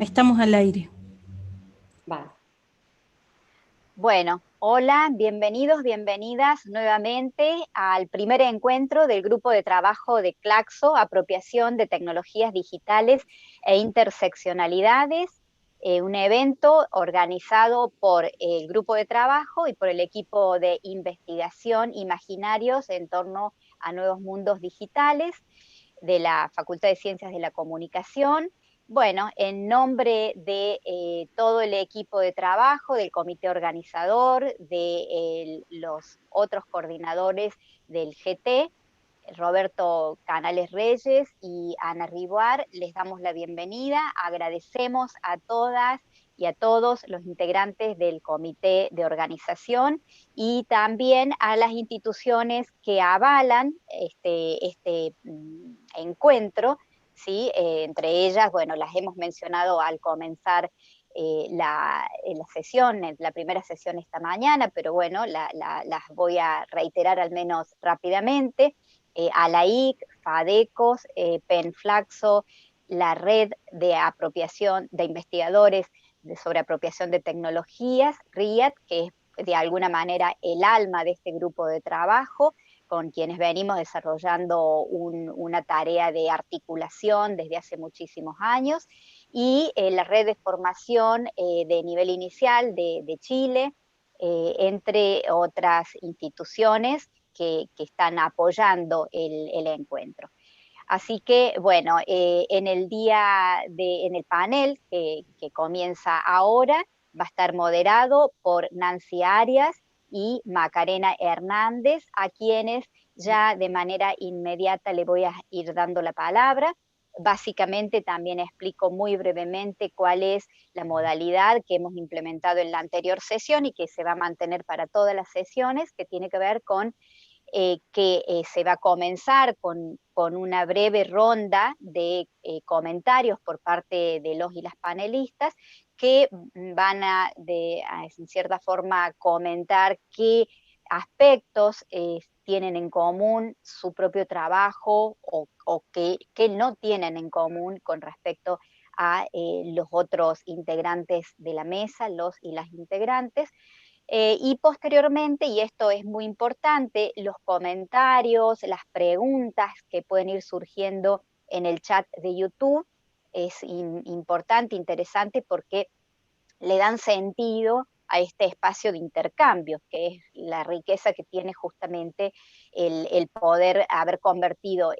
Estamos al aire. Vale. Bueno, hola, bienvenidos, bienvenidas nuevamente al primer encuentro del grupo de trabajo de Claxo, Apropiación de Tecnologías Digitales e Interseccionalidades, un evento organizado por el grupo de trabajo y por el equipo de investigación Imaginarios en torno a nuevos mundos digitales de la Facultad de Ciencias de la Comunicación. Bueno, en nombre de todo el equipo de trabajo, del comité organizador, de los otros coordinadores del GT, Roberto Canales Reyes y Ana Riboar, les damos la bienvenida. Agradecemos a todas y a todos los integrantes del comité de organización y también a las instituciones que avalan este encuentro, ¿sí? Entre ellas, bueno, las hemos mencionado al comenzar la sesión, la primera sesión esta mañana, pero bueno, las voy a reiterar al menos rápidamente. ALAIC, FADECOS, PENFLAXO, la red de apropiación de investigadores sobre apropiación de tecnologías, RIAT, que es de alguna manera el alma de este grupo de trabajo, con quienes venimos desarrollando una tarea de articulación desde hace muchísimos años, y la red de formación de nivel inicial de Chile, entre otras instituciones que están apoyando el encuentro. Así que, bueno, en el panel que comienza ahora, va a estar moderado por Nancy Arias y Macarena Hernández, a quienes ya de manera inmediata le voy a ir dando la palabra. Básicamente también explico muy brevemente cuál es la modalidad que hemos implementado en la anterior sesión y que se va a mantener para todas las sesiones, que tiene que ver con que se va a comenzar con una breve ronda de comentarios por parte de los y las panelistas que van en cierta forma, comentar qué aspectos tienen en común su propio trabajo o que no tienen en común con respecto a los otros integrantes de la mesa, los y las integrantes. Y posteriormente, y esto es muy importante, los comentarios, las preguntas que pueden ir surgiendo en el chat de YouTube es importante, interesante, porque le dan sentido a este espacio de intercambio, que es la riqueza que tiene justamente el poder haber convertido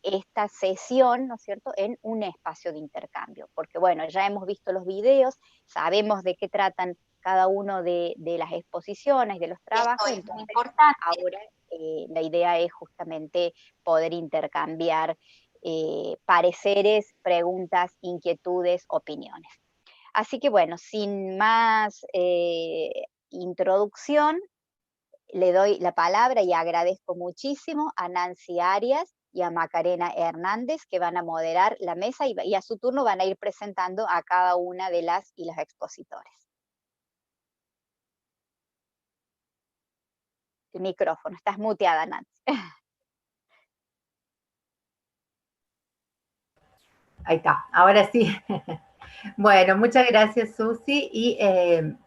esta sesión, ¿no es cierto?, en un espacio de intercambio. Porque bueno, ya hemos visto los videos, sabemos de qué tratan cada uno de las exposiciones, de los trabajos, Esto es muy entonces importante. ahora la idea es justamente poder intercambiar pareceres, preguntas, inquietudes, opiniones. Así que bueno, sin más introducción, le doy la palabra y agradezco muchísimo a Nancy Arias y a Macarena Hernández, que van a moderar la mesa y a su turno van a ir presentando a cada una de las y los expositores. El micrófono, estás muteada, Nancy. Ahí está, ahora sí. Bueno, muchas gracias, Susi, y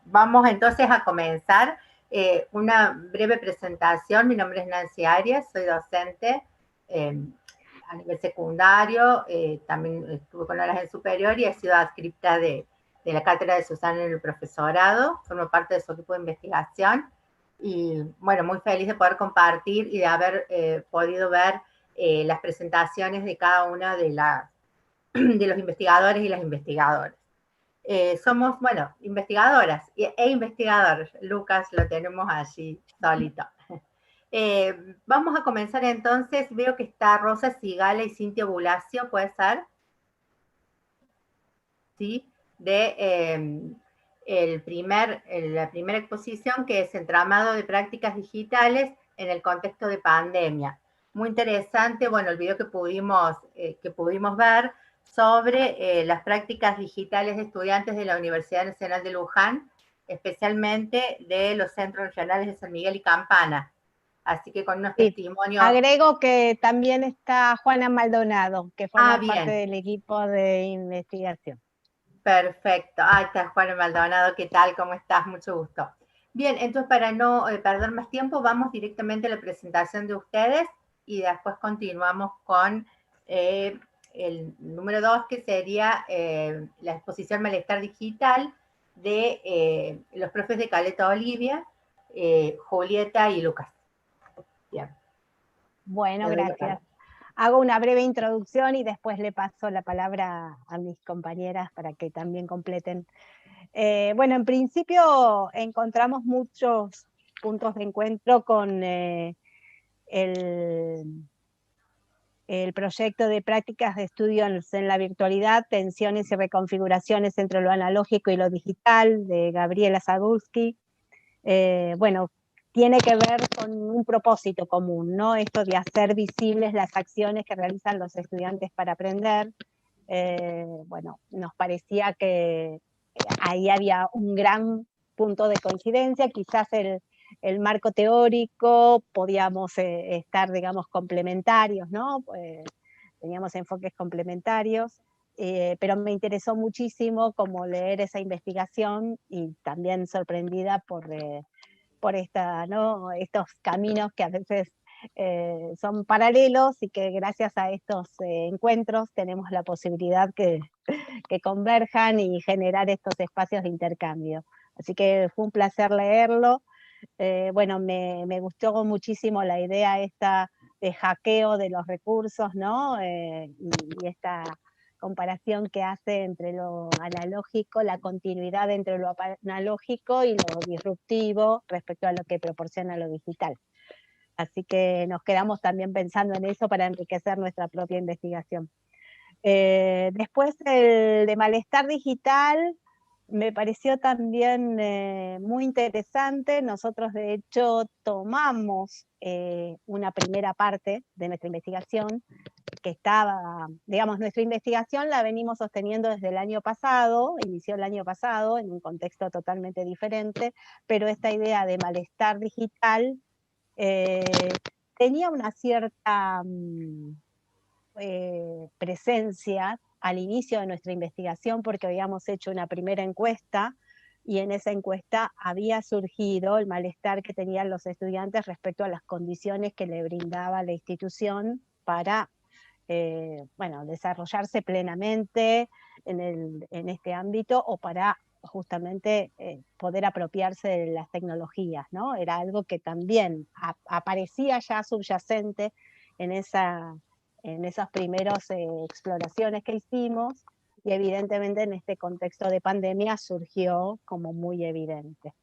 vamos entonces a comenzar una breve presentación. Mi nombre es Nancy Arias, soy docente a nivel secundario, también estuve con horas en superior y he sido adscripta de la cátedra de Susana en el profesorado, formo parte de su equipo de investigación y bueno, muy feliz de poder compartir y de haber podido ver las presentaciones de cada una de los investigadores y las investigadoras. Somos, bueno, investigadoras e investigadores. Lucas lo tenemos allí solito. Vamos a comenzar entonces. Veo que está Rosa Sigala y Cintia Bulacio, ¿puede ser? Sí, de la primera exposición, que es Entramado de Prácticas Digitales en el contexto de pandemia. Muy interesante, bueno, el video que pudimos ver sobre las prácticas digitales de estudiantes de la Universidad Nacional de Luján, especialmente de los centros regionales de San Miguel y Campana. Así que con unos testimonios... Agrego que también está Juana Maldonado, que forma bien. parte del equipo de investigación. Perfecto. Está Juan Maldonado, ¿qué tal? ¿Cómo estás? Mucho gusto. Bien, entonces para no perder más tiempo, vamos directamente a la presentación de ustedes y después continuamos con el número 2, que sería la exposición Malestar Digital de los profes de Caleta Olivia, Julieta y Lucas. Bien. Bueno, gracias. Hago una breve introducción y después le paso la palabra a mis compañeras para que también completen. Bueno, en principio encontramos muchos puntos de encuentro con el proyecto de prácticas de estudios en la virtualidad, tensiones y reconfiguraciones entre lo analógico y lo digital, de Gabriela Sadulski. Bueno, tiene que ver con un propósito común, ¿no? Esto de hacer visibles las acciones que realizan los estudiantes para aprender. Bueno, nos parecía que ahí había un gran punto de coincidencia, quizás el marco teórico, podíamos estar, digamos, complementarios, ¿no? Teníamos enfoques complementarios, pero me interesó muchísimo como leer esa investigación y también sorprendida por ¿no? Estos caminos que a veces son paralelos y que gracias a estos encuentros tenemos la posibilidad que converjan y generar estos espacios de intercambio. Así que fue un placer leerlo. Bueno, me gustó muchísimo la idea esta de hackeo de los recursos, ¿no? Y esta comparación que hace entre lo analógico, la continuidad entre lo analógico y lo disruptivo respecto a lo que proporciona lo digital. Así que nos quedamos también pensando en eso para enriquecer nuestra propia investigación. Después el de malestar digital me pareció también muy interesante. Nosotros de hecho tomamos una primera parte de nuestra investigación que estaba, digamos, nuestra investigación la venimos sosteniendo desde el año pasado, inició el año pasado en un contexto totalmente diferente, pero esta idea de malestar digital tenía una cierta presencia al inicio de nuestra investigación porque habíamos hecho una primera encuesta y en esa encuesta había surgido el malestar que tenían los estudiantes respecto a las condiciones que le brindaba la institución para bueno, desarrollarse plenamente en este ámbito o para justamente poder apropiarse de las tecnologías, ¿no? Era algo que también aparecía ya subyacente en esas primeras exploraciones que hicimos y evidentemente en este contexto de pandemia surgió como muy evidente.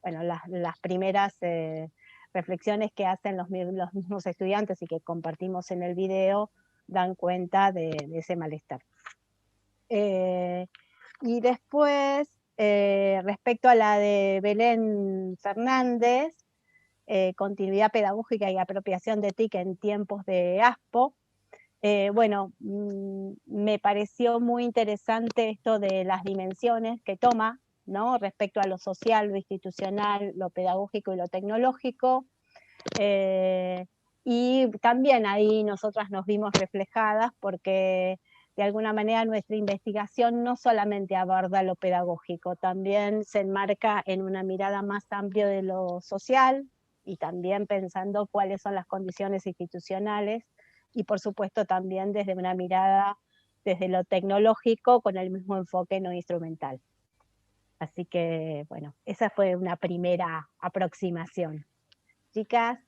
Bueno, las primeras reflexiones que hacen los mismos estudiantes y que compartimos en el video dan cuenta de ese malestar. Y después, respecto a la de Belén Fernández, continuidad pedagógica y apropiación de TIC en tiempos de ASPO, bueno, me pareció muy interesante esto de las dimensiones que toma, ¿no? Respecto a lo social, lo institucional, lo pedagógico y lo tecnológico. Y también ahí nosotras nos vimos reflejadas porque de alguna manera nuestra investigación no solamente aborda lo pedagógico, también se enmarca en una mirada más amplia de lo social y también pensando cuáles son las condiciones institucionales y por supuesto también desde una mirada desde lo tecnológico con el mismo enfoque no instrumental. Así que bueno, esa fue una primera aproximación. Chicas.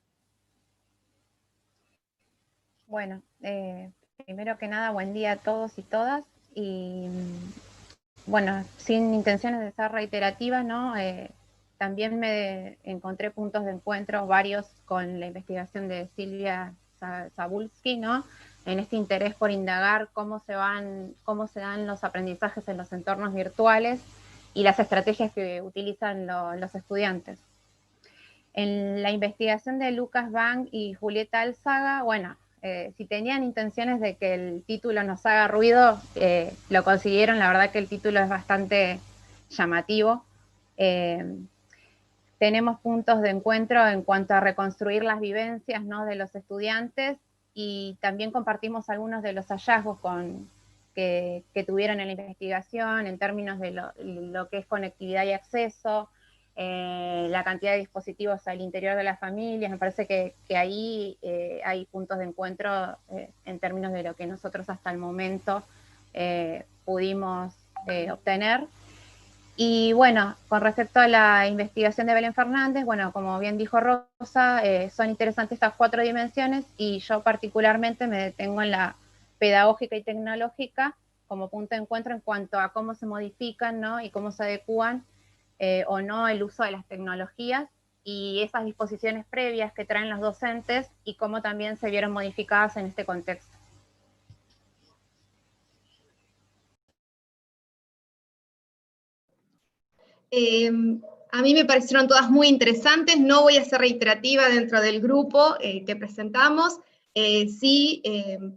Bueno, primero que nada, buen día a todos y todas. Y bueno, sin intenciones de ser reiterativa, ¿no? También me encontré puntos de encuentro varios con la investigación de Silvia Sadulski, ¿no? En este interés por indagar cómo se dan los aprendizajes en los entornos virtuales y las estrategias que utilizan los estudiantes. En la investigación de Lucas Bang y Julieta Alzaga, bueno, si tenían intenciones de que el título nos haga ruido, lo consiguieron. La verdad que el título es bastante llamativo. Tenemos puntos de encuentro en cuanto a reconstruir las vivencias, ¿no? De los estudiantes y también compartimos algunos de los hallazgos que tuvieron en la investigación en términos de lo que es conectividad y acceso, la cantidad de dispositivos al interior de las familias. Me parece que ahí hay puntos de encuentro en términos de lo que nosotros hasta el momento pudimos obtener. Y bueno, con respecto a la investigación de Belén Fernández, bueno, como bien dijo Rosa, son interesantes estas 4 dimensiones, y yo particularmente me detengo en la pedagógica y tecnológica como punto de encuentro en cuanto a cómo se modifican, ¿no?, y cómo se adecúan o no el uso de las tecnologías, y esas disposiciones previas que traen los docentes y cómo también se vieron modificadas en este contexto. A mí me parecieron todas muy interesantes. No voy a ser reiterativa dentro del grupo que presentamos. Sí,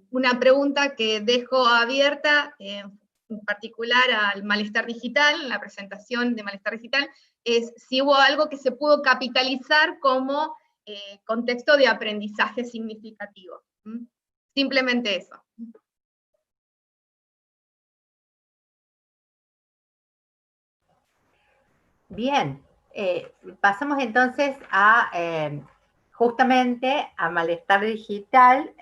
una pregunta que dejo abierta, en particular al malestar digital, la presentación de malestar digital, es si hubo algo que se pudo capitalizar como contexto de aprendizaje significativo. Simplemente eso. Bien, pasamos entonces a justamente a malestar digital,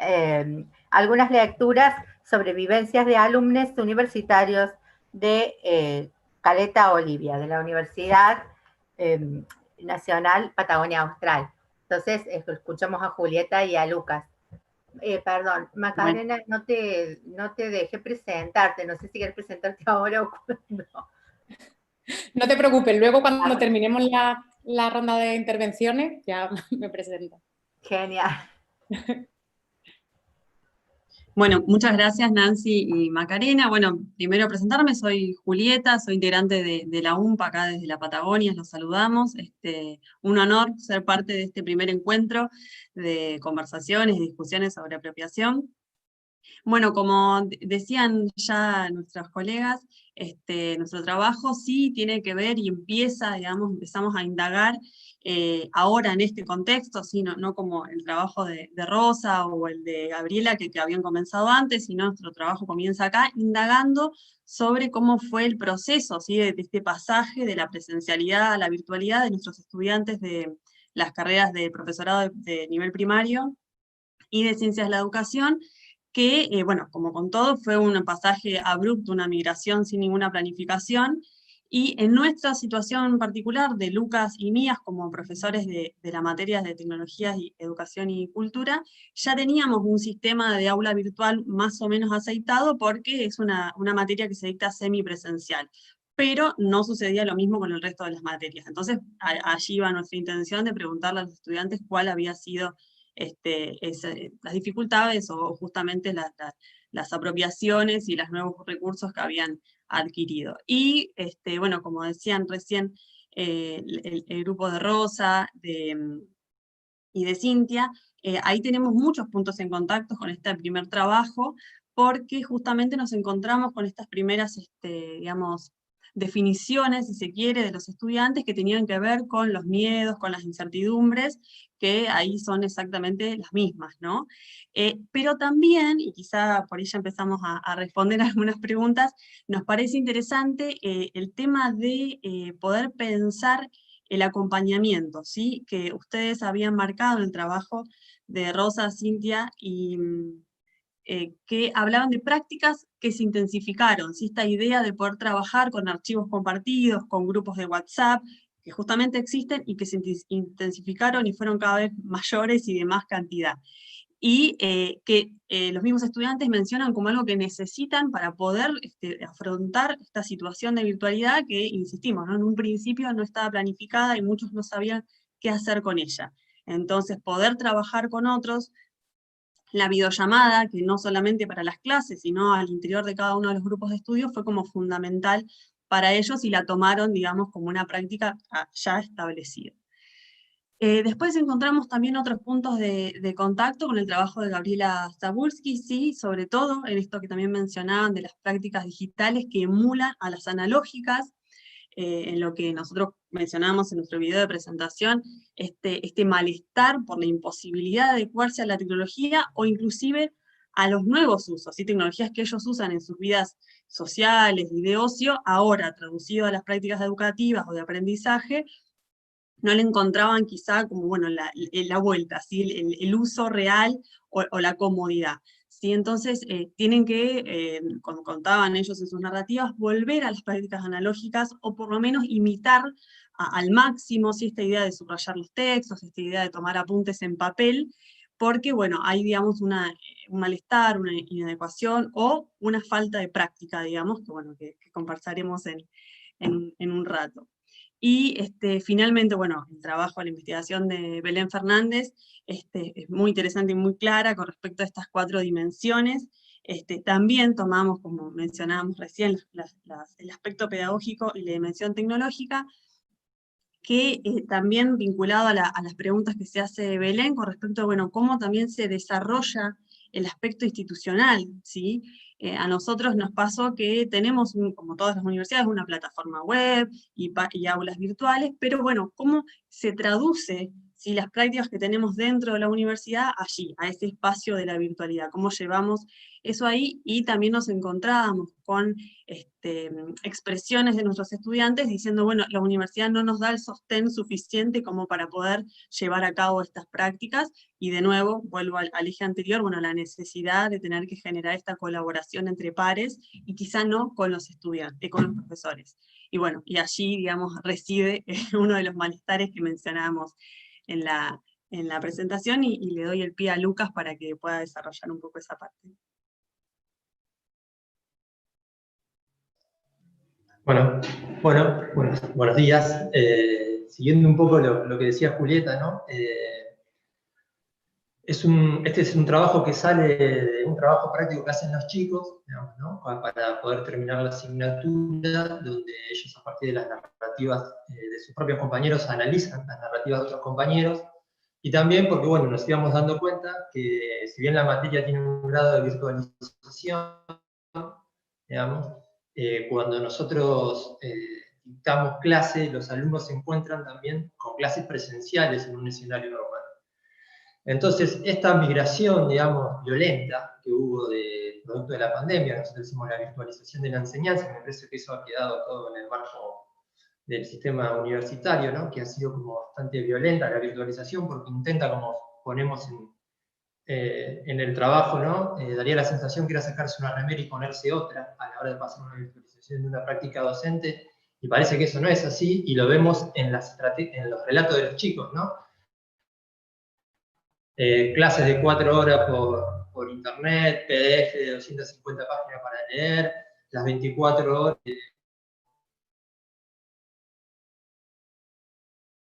algunas lecturas sobre vivencias de alumnos universitarios de Caleta Olivia, de la Universidad Nacional Patagonia Austral. Entonces, escuchamos a Julieta y a Lucas. Perdón, Macarena, no te dejé presentarte, no sé si quieres presentarte ahora o cuando. No te preocupes, luego cuando terminemos la ronda de intervenciones ya me presento. Genial. Bueno, muchas gracias Nancy y Macarena. Bueno, primero presentarme, soy Julieta, soy integrante de la UMPA acá desde la Patagonia, los saludamos. Un honor ser parte de este primer encuentro de conversaciones y discusiones sobre apropiación. Bueno, como decían ya nuestros colegas, nuestro trabajo sí tiene que ver y empieza, digamos, empezamos a indagar ahora en este contexto, ¿sí? No como el trabajo de Rosa o el de Gabriela que habían comenzado antes, sino nuestro trabajo comienza acá, indagando sobre cómo fue el proceso, ¿sí? de este pasaje de la presencialidad a la virtualidad de nuestros estudiantes de las carreras de profesorado de nivel primario y de ciencias de la educación, que, bueno, como con todo, fue un pasaje abrupto, una migración sin ninguna planificación, y en nuestra situación particular de Lucas y mías como profesores de la materia de tecnologías, y educación y cultura, ya teníamos un sistema de aula virtual más o menos aceitado porque es una materia que se dicta semipresencial, pero no sucedía lo mismo con el resto de las materias. Entonces allí iba nuestra intención de preguntarle a los estudiantes cuál había sido las dificultades o justamente las apropiaciones y los nuevos recursos que habían adquirido. Y bueno, como decían recién el grupo de Rosa y de Cintia, ahí tenemos muchos puntos en contacto con este primer trabajo, porque justamente nos encontramos con estas primeras, digamos, definiciones, si se quiere, de los estudiantes que tenían que ver con los miedos, con las incertidumbres, que ahí son exactamente las mismas, ¿no? Pero también, y quizá por ella empezamos a responder algunas preguntas, nos parece interesante el tema de poder pensar el acompañamiento, ¿sí? Que ustedes habían marcado en el trabajo de Rosa, Cintia y que hablaban de prácticas que se intensificaron, ¿sí? Esta idea de poder trabajar con archivos compartidos, con grupos de WhatsApp, que justamente existen y que se intensificaron y fueron cada vez mayores y de más cantidad. Y que los mismos estudiantes mencionan como algo que necesitan para poder afrontar esta situación de virtualidad que, insistimos, ¿no? En un principio no estaba planificada y muchos no sabían qué hacer con ella. Entonces, poder trabajar con otros, la videollamada, que no solamente para las clases, sino al interior de cada uno de los grupos de estudio, fue como fundamental para ellos y la tomaron, digamos, como una práctica ya establecida. Después encontramos también otros puntos de contacto con el trabajo de Gabriela Zabulski, sí, sobre todo en esto que también mencionaban de las prácticas digitales que emulan a las analógicas, en lo que nosotros mencionamos en nuestro video de presentación, este malestar por la imposibilidad de adecuarse a la tecnología o inclusive a los nuevos usos, ¿sí? Tecnologías que ellos usan en sus vidas sociales y de ocio, ahora traducido a las prácticas educativas o de aprendizaje, no le encontraban quizá como, bueno, la vuelta, ¿sí? el uso real o la comodidad. ¿Sí? Entonces, tienen que, como contaban ellos en sus narrativas, volver a las prácticas analógicas o por lo menos imitar al máximo, ¿sí? Esta idea de subrayar los textos, esta idea de tomar apuntes en papel, porque, bueno, hay, digamos, un malestar, una inadecuación o una falta de práctica, digamos, que, bueno, que conversaremos en un rato. Y finalmente, bueno, el trabajo, la investigación de Belén Fernández es muy interesante y muy clara con respecto a estas 4 dimensiones. También tomamos, como mencionábamos recién, el aspecto pedagógico y la dimensión tecnológica, que también vinculado a las preguntas que se hace Belén con respecto a, bueno, cómo también se desarrolla el aspecto institucional, ¿sí? A nosotros nos pasó que tenemos, como todas las universidades, una plataforma web y aulas virtuales, pero bueno, cómo se traduce, ¿sí? Las prácticas que tenemos dentro de la universidad allí, a ese espacio de la virtualidad, cómo llevamos eso ahí, y también nos encontrábamos con expresiones de nuestros estudiantes diciendo, bueno, la universidad no nos da el sostén suficiente como para poder llevar a cabo estas prácticas, y de nuevo, vuelvo al eje anterior, bueno, la necesidad de tener que generar esta colaboración entre pares, y quizá no con los estudiantes, con los profesores. Y bueno, y allí, digamos, reside uno de los malestares que mencionábamos en la presentación, y le doy el pie a Lucas para que pueda desarrollar un poco esa parte. Bueno, buenos días. Siguiendo un poco lo que decía Julieta, ¿no? Este es un trabajo que sale de un trabajo práctico que hacen los chicos, digamos, ¿no? Para poder terminar la asignatura, donde ellos, a partir de las narrativas de sus propios compañeros, analizan las narrativas de otros compañeros, y también porque, bueno, nos íbamos dando cuenta que si bien la materia tiene un grado de virtualización, digamos, cuando nosotros dictamos clase, los alumnos se encuentran también con clases presenciales en un escenario normal. Entonces, esta migración, digamos, violenta que hubo producto de la pandemia, nosotros hicimos la virtualización de la enseñanza, me parece que eso ha quedado todo en el marco del sistema universitario, ¿no? Que ha sido como bastante violenta la virtualización, porque intenta, como ponemos en el trabajo, ¿no? Daría la sensación que era sacarse una remera y ponerse otra a la hora de pasar una virtualización de una práctica docente, y parece que eso no es así, y lo vemos en los relatos de los chicos, ¿no? Clases de 4 horas por internet, PDF de 250 páginas para leer, las 24 horas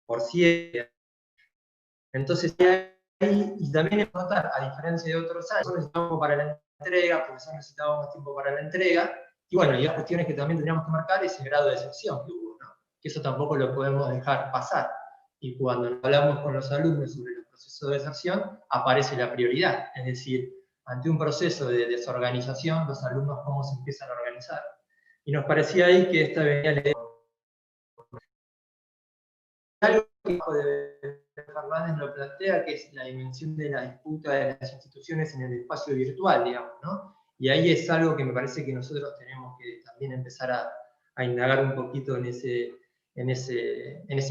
por 7. Entonces, y también es notar, a diferencia de otros años, necesitábamos para la entrega, profesor necesitaba más tiempo para la entrega, y bueno, y las cuestiones que también teníamos que marcar es el grado de excepción que hubo, ¿no? Que eso tampoco lo podemos dejar pasar. Y cuando hablamos con los alumnos sobre los procesos de deserción, aparece la prioridad, es decir, ante un proceso de desorganización, los alumnos cómo se empiezan a organizar. Y nos parecía ahí que esta venía algo que Fernández lo plantea, que es la dimensión de la disputa de las instituciones en el espacio virtual, digamos, ¿no? Y ahí es algo que me parece que nosotros tenemos que también empezar a indagar un poquito en ese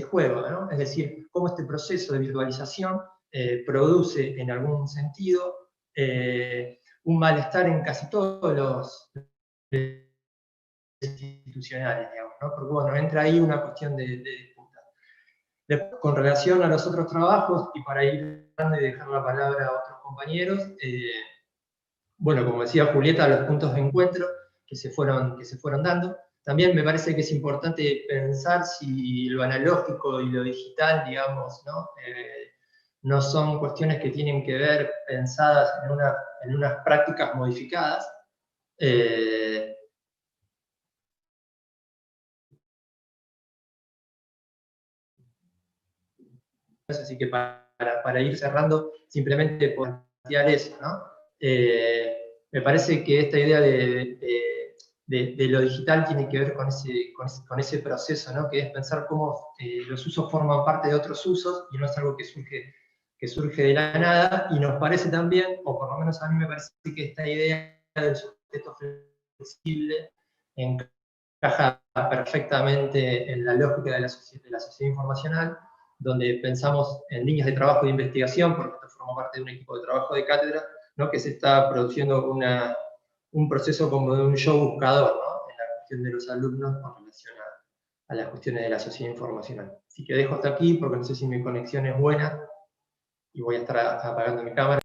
juego, ¿no? Es decir, cómo este proceso de virtualización produce en algún sentido un malestar en casi todos los institucionales, digamos, ¿no? Porque bueno, entra ahí una cuestión de disputa. Después, con relación a los otros trabajos, y para ir dando y dejar la palabra a otros compañeros, bueno, como decía Julieta, los puntos de encuentro que se fueron dando. También me parece que es importante pensar si lo analógico y lo digital, digamos, ¿no? No son cuestiones que tienen que ver pensadas en unas prácticas modificadas. Así que para ir cerrando, simplemente por plantear eso, ¿no? Me parece que esta idea de lo digital tiene que ver con ese proceso, ¿no? Que es pensar cómo los usos forman parte de otros usos, y no es algo que surge que surge de la nada, y nos parece también, o por lo menos a mí me parece que esta idea del sujeto flexible encaja perfectamente en la lógica de la sociedad informacional, donde pensamos en líneas de trabajo de investigación, porque esto forma parte de un equipo de trabajo de cátedra, ¿no? Que se está produciendo un proceso como de un show buscador, ¿no? En la cuestión de los alumnos con relación a las cuestiones de la sociedad informacional. Así que dejo hasta aquí, porque no sé si mi conexión es buena, y voy a estar apagando mi cámara.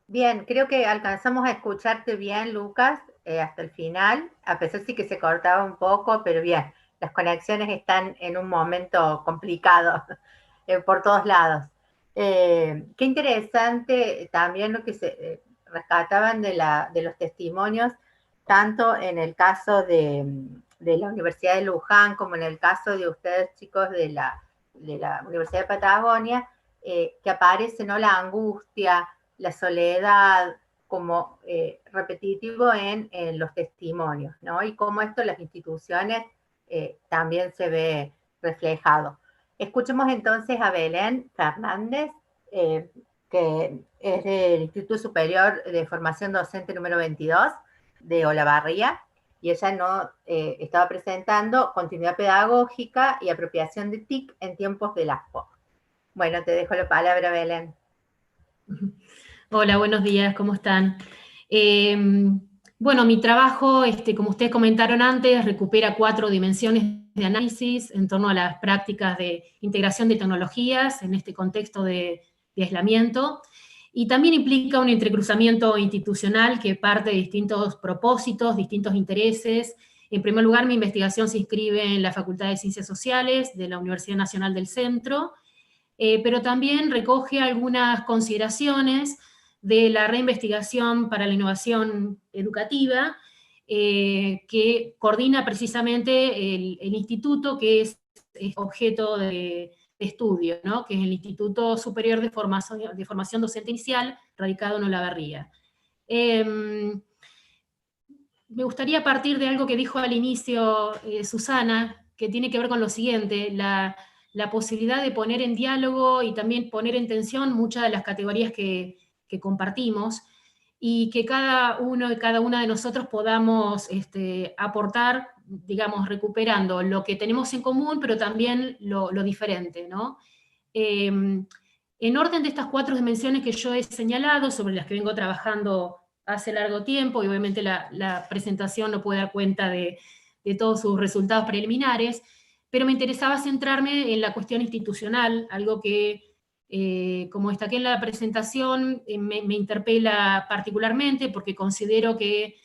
Bien, creo que alcanzamos a escucharte bien, Lucas, hasta el final, a pesar sí que se cortaba un poco, pero bien, las conexiones están en un momento complicado por todos lados. Qué interesante también lo que se rescataban de los testimonios, tanto en el caso de la Universidad de Luján como en el caso de ustedes, chicos, de la Universidad de Patagonia, que aparece, ¿no?, la angustia, la soledad, como repetitivo en los testimonios, ¿no? Y cómo esto en las instituciones también se ve reflejado. Escuchemos entonces a Belén Fernández, que es del Instituto Superior de Formación Docente número 22 de Olavarría, y ella estaba presentando continuidad pedagógica y apropiación de TIC en tiempos del ASPO. Bueno, te dejo la palabra, Belén. Hola, buenos días, ¿cómo están? Bueno, mi trabajo, como ustedes comentaron antes, recupera 4 dimensiones de análisis en torno a las prácticas de integración de tecnologías en este contexto de aislamiento, y también implica un entrecruzamiento institucional que parte de distintos propósitos, distintos intereses. En primer lugar, mi investigación se inscribe en la Facultad de Ciencias Sociales de la Universidad Nacional del Centro, pero también recoge algunas consideraciones de la reinvestigación para la innovación educativa, que coordina precisamente el instituto que es objeto de estudio, ¿no?, que es el Instituto Superior de Formación Docente Inicial, radicado en Olavarría. Me gustaría partir de algo que dijo al inicio Susana, que tiene que ver con lo siguiente: la posibilidad de poner en diálogo y también poner en tensión muchas de las categorías que compartimos, y que cada uno y cada una de nosotros podamos aportar, digamos, recuperando lo que tenemos en común, pero también lo diferente, ¿no? En orden de estas 4 dimensiones que yo he señalado, sobre las que vengo trabajando hace largo tiempo, y obviamente la presentación no puede dar cuenta de todos sus resultados preliminares, pero me interesaba centrarme en la cuestión institucional, algo que, como destaqué en la presentación, me interpela particularmente, porque considero que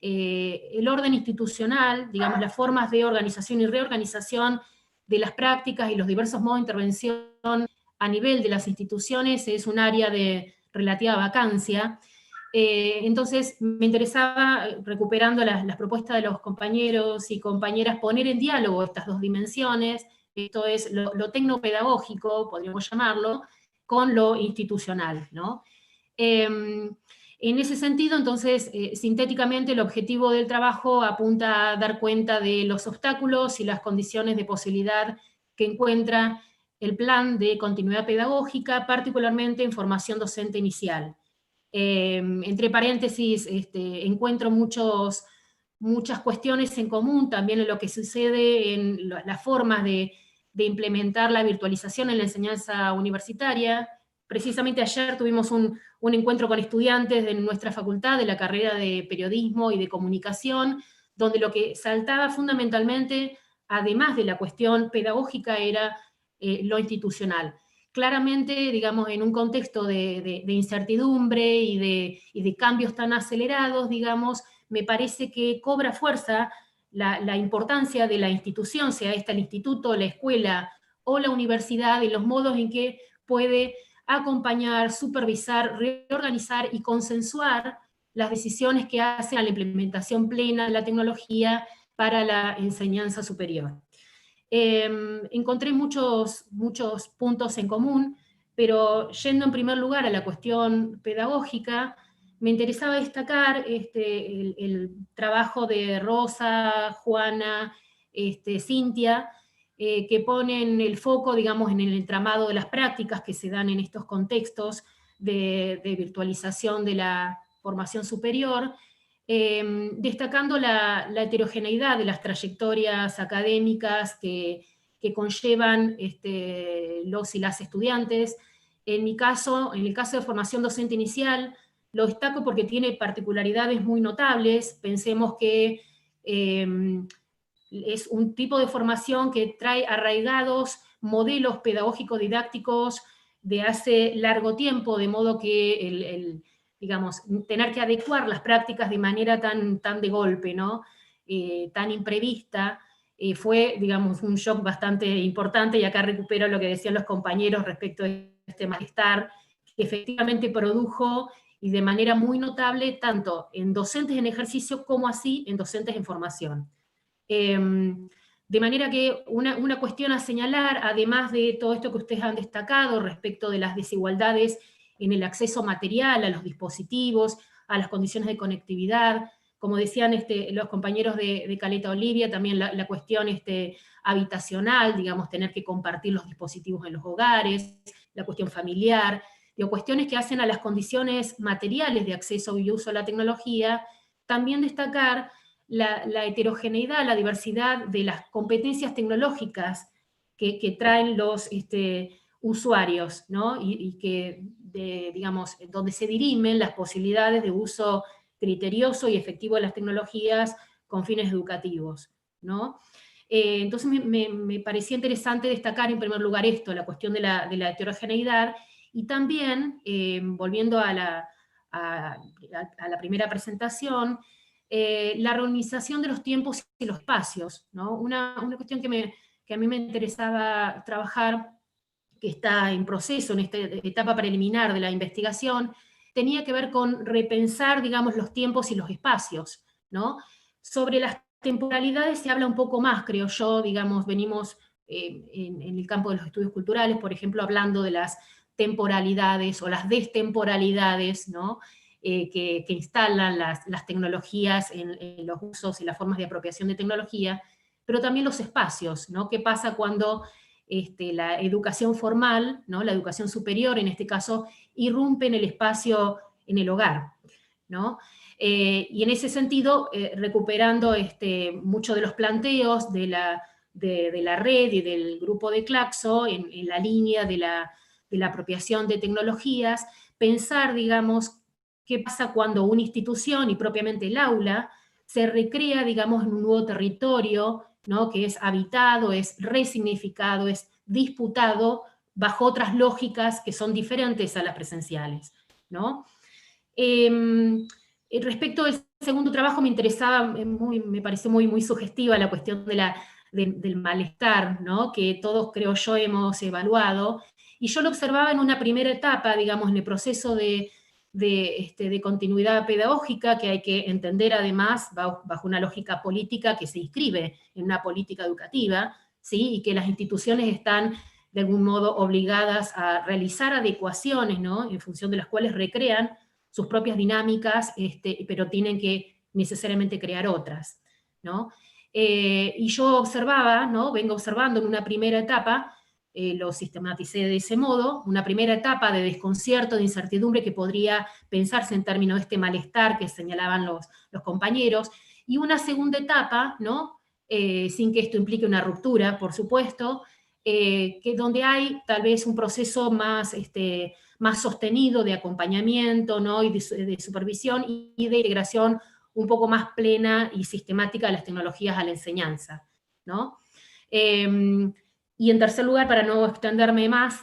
el orden institucional, digamos, las formas de organización y reorganización de las prácticas y los diversos modos de intervención a nivel de las instituciones es un área de relativa vacancia. Entonces me interesaba, recuperando las propuestas de los compañeros y compañeras, poner en diálogo estas 2 dimensiones, esto es lo tecnopedagógico, podríamos llamarlo, con lo institucional, ¿no? En ese sentido, entonces, sintéticamente, el objetivo del trabajo apunta a dar cuenta de los obstáculos y las condiciones de posibilidad que encuentra el plan de continuidad pedagógica, particularmente en formación docente inicial. Entre paréntesis, encuentro muchas cuestiones en común también en lo que sucede en las formas de implementar la virtualización en la enseñanza universitaria. Precisamente ayer tuvimos un encuentro con estudiantes de nuestra facultad, de la carrera de Periodismo y de Comunicación, donde lo que saltaba fundamentalmente, además de la cuestión pedagógica, era lo institucional. Claramente, digamos, en un contexto de incertidumbre y de cambios tan acelerados, digamos, me parece que cobra fuerza la importancia de la institución, sea esta el instituto, la escuela o la universidad, y los modos en que puede acompañar, supervisar, reorganizar y consensuar las decisiones que hacen a la implementación plena de la tecnología para la enseñanza superior. Encontré muchos puntos en común, pero yendo en primer lugar a la cuestión pedagógica, me interesaba destacar el trabajo de Rosa, Juana, Cintia, que ponen el foco, digamos, en el entramado de las prácticas que se dan en estos contextos de virtualización de la formación superior, destacando la heterogeneidad de las trayectorias académicas que conllevan los y las estudiantes. En mi caso, en el caso de formación docente inicial, lo destaco porque tiene particularidades muy notables. Pensemos que es un tipo de formación que trae arraigados modelos pedagógicos didácticos de hace largo tiempo, de modo que digamos, tener que adecuar las prácticas de manera tan de golpe, ¿no? Tan imprevista, fue, digamos, un shock bastante importante, y acá recupero lo que decían los compañeros respecto de este malestar, que efectivamente produjo, y de manera muy notable, tanto en docentes en ejercicio como así en docentes en formación. De manera que una cuestión a señalar, además de todo esto que ustedes han destacado respecto de las desigualdades en el acceso material a los dispositivos, a las condiciones de conectividad, como decían los compañeros de Caleta Olivia, también la cuestión habitacional, digamos, tener que compartir los dispositivos en los hogares, la cuestión familiar, cuestiones que hacen a las condiciones materiales de acceso y uso a la tecnología. También destacar la heterogeneidad, la diversidad de las competencias tecnológicas que traen los usuarios, ¿no? Y que, digamos, donde se dirimen las posibilidades de uso criterioso y efectivo de las tecnologías con fines educativos, ¿no? Entonces me parecía interesante destacar en primer lugar esto, la cuestión de la heterogeneidad, y también, volviendo a la primera presentación, la reorganización de los tiempos y los espacios, ¿no? Una cuestión que a mí me interesaba trabajar, que está en proceso, en esta etapa preliminar de la investigación, tenía que ver con repensar, digamos, los tiempos y los espacios, ¿no? Sobre las temporalidades se habla un poco más, creo yo, digamos, venimos en el campo de los estudios culturales, por ejemplo, hablando de las temporalidades o las destemporalidades, ¿no? Que instalan las tecnologías en los usos y las formas de apropiación de tecnología, pero también los espacios, ¿no? ¿Qué pasa cuando la educación formal, ¿no? La educación superior, en este caso, irrumpe en el espacio, en el hogar, ¿no? Y en ese sentido, recuperando muchos de los planteos de la red y del grupo de Claxo, en la línea de la apropiación de tecnologías, pensar, digamos, qué pasa cuando una institución, y propiamente el aula, se recrea, digamos, en un nuevo territorio, ¿no? Que es habitado, es resignificado, es disputado bajo otras lógicas que son diferentes a las presenciales, ¿no? Respecto del segundo trabajo, me interesaba, me pareció muy sugestiva la cuestión del malestar, ¿no? Que todos, creo yo, hemos evaluado, y yo lo observaba en una primera etapa, digamos, en el proceso de continuidad pedagógica, que hay que entender además bajo una lógica política que se inscribe en una política educativa, ¿sí? Y que las instituciones están de algún modo obligadas a realizar adecuaciones, ¿no? En función de las cuales recrean sus propias dinámicas, pero tienen que necesariamente crear otras, ¿no? Y yo observaba, ¿no? Vengo observando en una primera etapa, lo sistematicé de ese modo, una primera etapa de desconcierto, de incertidumbre que podría pensarse en términos de este malestar que señalaban los compañeros, y una segunda etapa, ¿no? Sin que esto implique una ruptura, por supuesto, que donde hay tal vez un proceso más sostenido de acompañamiento, ¿no? Y de supervisión y de integración un poco más plena y sistemática de las tecnologías a la enseñanza, ¿no? Y en tercer lugar, para no extenderme más,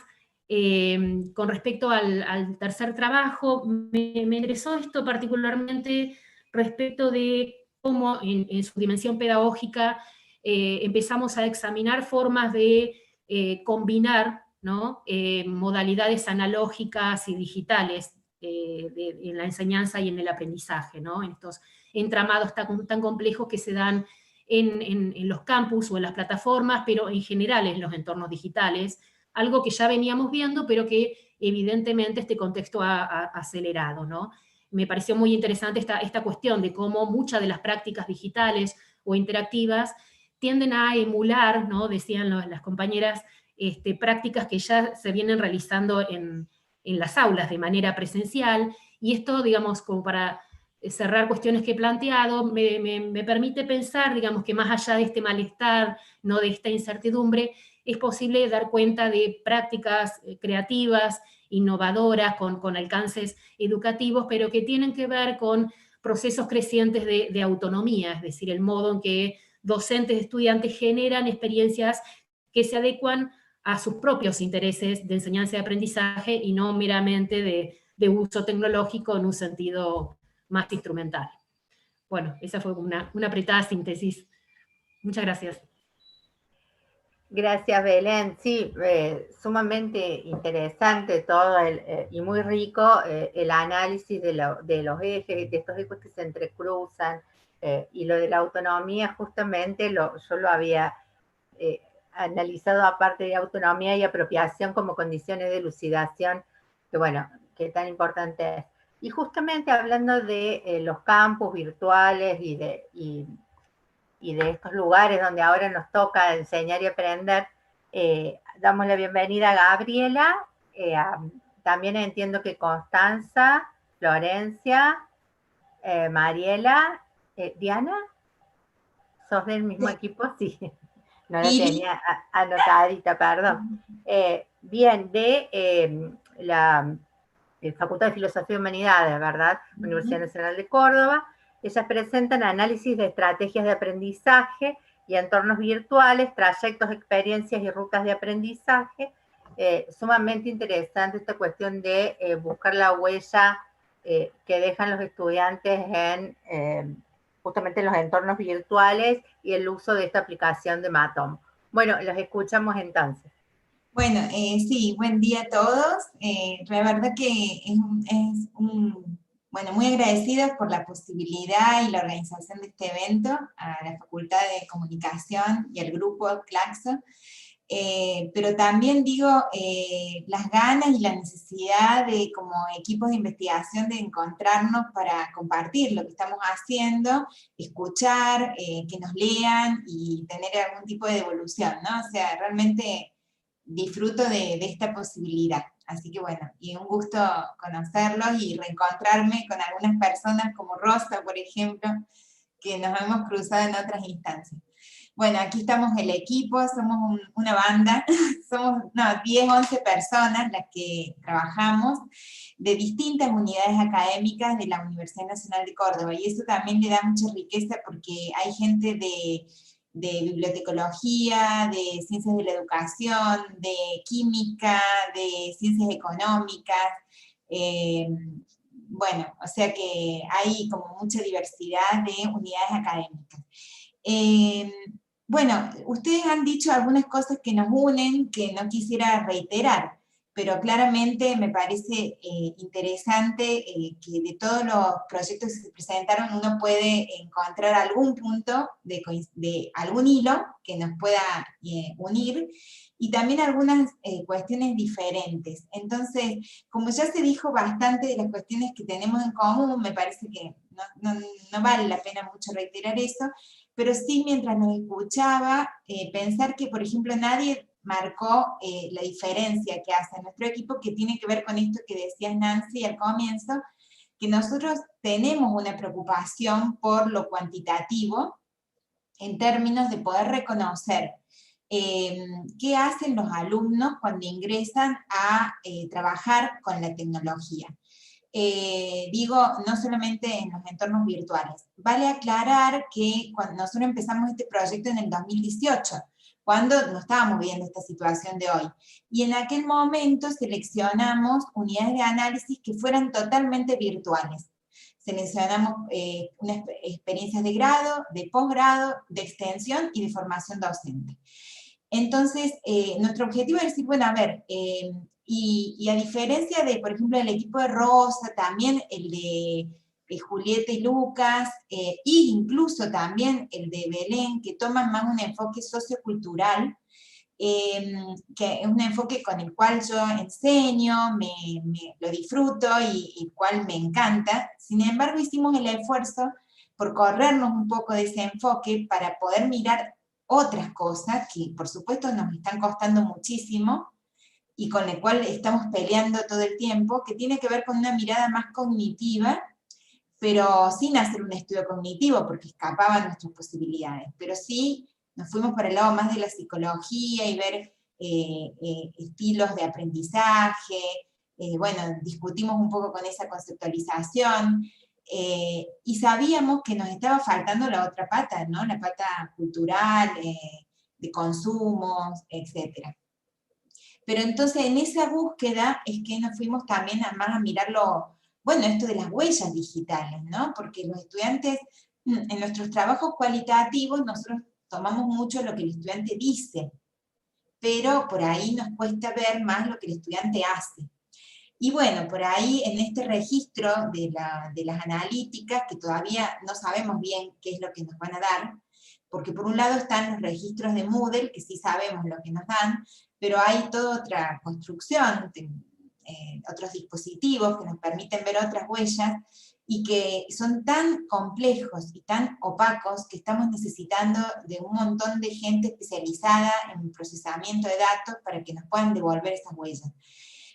con respecto al tercer trabajo, me interesó esto particularmente respecto de cómo en su dimensión pedagógica empezamos a examinar formas de combinar, ¿no? Modalidades analógicas y digitales en la enseñanza y en el aprendizaje, ¿no? En estos entramados tan complejos que se dan en los campus o en las plataformas, pero en general en los entornos digitales, algo que ya veníamos viendo, pero que evidentemente este contexto ha acelerado, ¿no? Me pareció muy interesante esta cuestión de cómo muchas de las prácticas digitales o interactivas tienden a emular, ¿no? Decían las compañeras, prácticas que ya se vienen realizando en las aulas de manera presencial, y esto, digamos, como para cerrar cuestiones que he planteado, me permite pensar, digamos, que más allá de este malestar, no de esta incertidumbre, es posible dar cuenta de prácticas creativas, innovadoras, con alcances educativos, pero que tienen que ver con procesos crecientes de autonomía, es decir, el modo en que docentes y estudiantes generan experiencias que se adecuan a sus propios intereses de enseñanza y aprendizaje y no meramente de uso tecnológico en un sentido más instrumental. Bueno, esa fue una apretada síntesis. Muchas gracias. Gracias, Belén. Sí, sumamente interesante todo y muy rico el análisis de los ejes, de estos ejes que se entrecruzan, y lo de la autonomía, justamente yo lo había analizado aparte de autonomía y apropiación como condiciones de elucidación, que bueno, que tan importante es. Y justamente hablando de los campus virtuales y de estos lugares donde ahora nos toca enseñar y aprender, damos la bienvenida a Gabriela, también entiendo que Constanza, Florencia, Mariela, Diana, ¿sos del mismo equipo? Sí, no la tenía anotadita, perdón. Bien, de la Facultad de Filosofía y Humanidades, ¿verdad? Universidad Nacional de Córdoba. Ellas presentan análisis de estrategias de aprendizaje y entornos virtuales, trayectos, experiencias y rutas de aprendizaje. Sumamente interesante esta cuestión de buscar la huella que dejan los estudiantes en justamente los entornos virtuales y el uso de esta aplicación de Matom. Bueno, los escuchamos entonces. Bueno, sí, buen día a todos. La verdad que bueno, muy agradecida por la posibilidad y la organización de este evento, a la Facultad de Comunicación y al grupo Claxo, pero también digo, las ganas y la necesidad de, como equipos de investigación, de encontrarnos para compartir lo que estamos haciendo, escuchar, que nos lean y tener algún tipo de devolución, ¿no? O sea, realmente disfruto de esta posibilidad. Así que bueno, y un gusto conocerlos y reencontrarme con algunas personas como Rosa, por ejemplo, que nos hemos cruzado en otras instancias. Bueno, aquí estamos el equipo, somos una banda, somos 10, 11 personas las que trabajamos de distintas unidades académicas de la Universidad Nacional de Córdoba, y eso también le da mucha riqueza porque hay gente de bibliotecología, de ciencias de la educación, de química, de ciencias económicas, bueno, o sea que hay como mucha diversidad de unidades académicas. Bueno, ustedes han dicho algunas cosas que nos unen, que no quisiera reiterar, pero claramente me parece interesante que de todos los proyectos que se presentaron uno puede encontrar algún punto de algún hilo que nos pueda unir, y también algunas cuestiones diferentes. Entonces, como ya se dijo bastante de las cuestiones que tenemos en común, me parece que no vale la pena mucho reiterar eso, pero sí, mientras nos escuchaba, pensar que, por ejemplo, nadie marcó la diferencia que hace nuestro equipo, que tiene que ver con esto que decías, Nancy, al comienzo, que nosotros tenemos una preocupación por lo cuantitativo, en términos de poder reconocer qué hacen los alumnos cuando ingresan a trabajar con la tecnología. Digo, no solamente en los entornos virtuales. Vale aclarar que cuando nosotros empezamos este proyecto en el 2018, cuando no estábamos viendo esta situación de hoy, y en aquel momento seleccionamos unidades de análisis que fueran totalmente virtuales. Seleccionamos unas experiencias de grado, de posgrado, de extensión y de formación docente. Entonces, nuestro objetivo es decir, bueno, a ver, y a diferencia de, por ejemplo, el equipo de Rosa, también el de Julieta y Lucas, e incluso también el de Belén, que toman más un enfoque sociocultural, que es un enfoque con el cual yo enseño, lo disfruto y cual me encanta. Sin embargo, hicimos el esfuerzo por corrernos un poco de ese enfoque para poder mirar otras cosas que por supuesto nos están costando muchísimo y con el cual estamos peleando todo el tiempo, que tiene que ver con una mirada más cognitiva, pero sin hacer un estudio cognitivo, porque escapaban nuestras posibilidades, pero sí nos fuimos para el lado más de la psicología y ver estilos de aprendizaje, bueno, discutimos un poco con esa conceptualización, y sabíamos que nos estaba faltando la otra pata, ¿no? La pata cultural, de consumos, etc. Pero entonces en esa búsqueda es que nos fuimos también más a mirarlo, bueno, esto de las huellas digitales, ¿no? Porque los estudiantes, en nuestros trabajos cualitativos, nosotros tomamos mucho lo que el estudiante dice, pero por ahí nos cuesta ver más lo que el estudiante hace. Y bueno, por ahí en este registro de las analíticas, que todavía no sabemos bien qué es lo que nos van a dar, porque por un lado están los registros de Moodle, que sí sabemos lo que nos dan, pero hay toda otra construcción, otros dispositivos que nos permiten ver otras huellas, y que son tan complejos y tan opacos que estamos necesitando de un montón de gente especializada en procesamiento de datos para que nos puedan devolver esas huellas.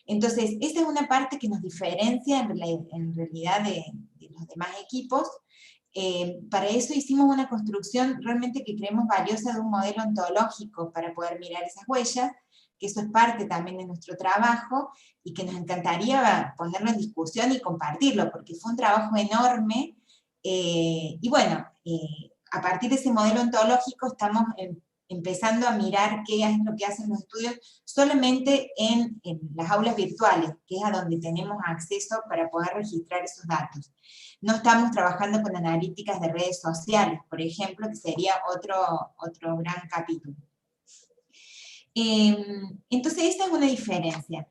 Entonces, esa es una parte que nos diferencia en realidad de los demás equipos. Para eso hicimos una construcción realmente que creemos valiosa de un modelo ontológico para poder mirar esas huellas, que eso es parte también de nuestro trabajo, y que nos encantaría ponerlo en discusión y compartirlo, porque fue un trabajo enorme, y bueno, a partir de ese modelo ontológico estamos empezando a mirar qué es lo que hacen los estudios solamente en las aulas virtuales, que es a donde tenemos acceso para poder registrar esos datos. No estamos trabajando con analíticas de redes sociales, por ejemplo, que sería otro gran capítulo. Entonces, esa es una diferencia.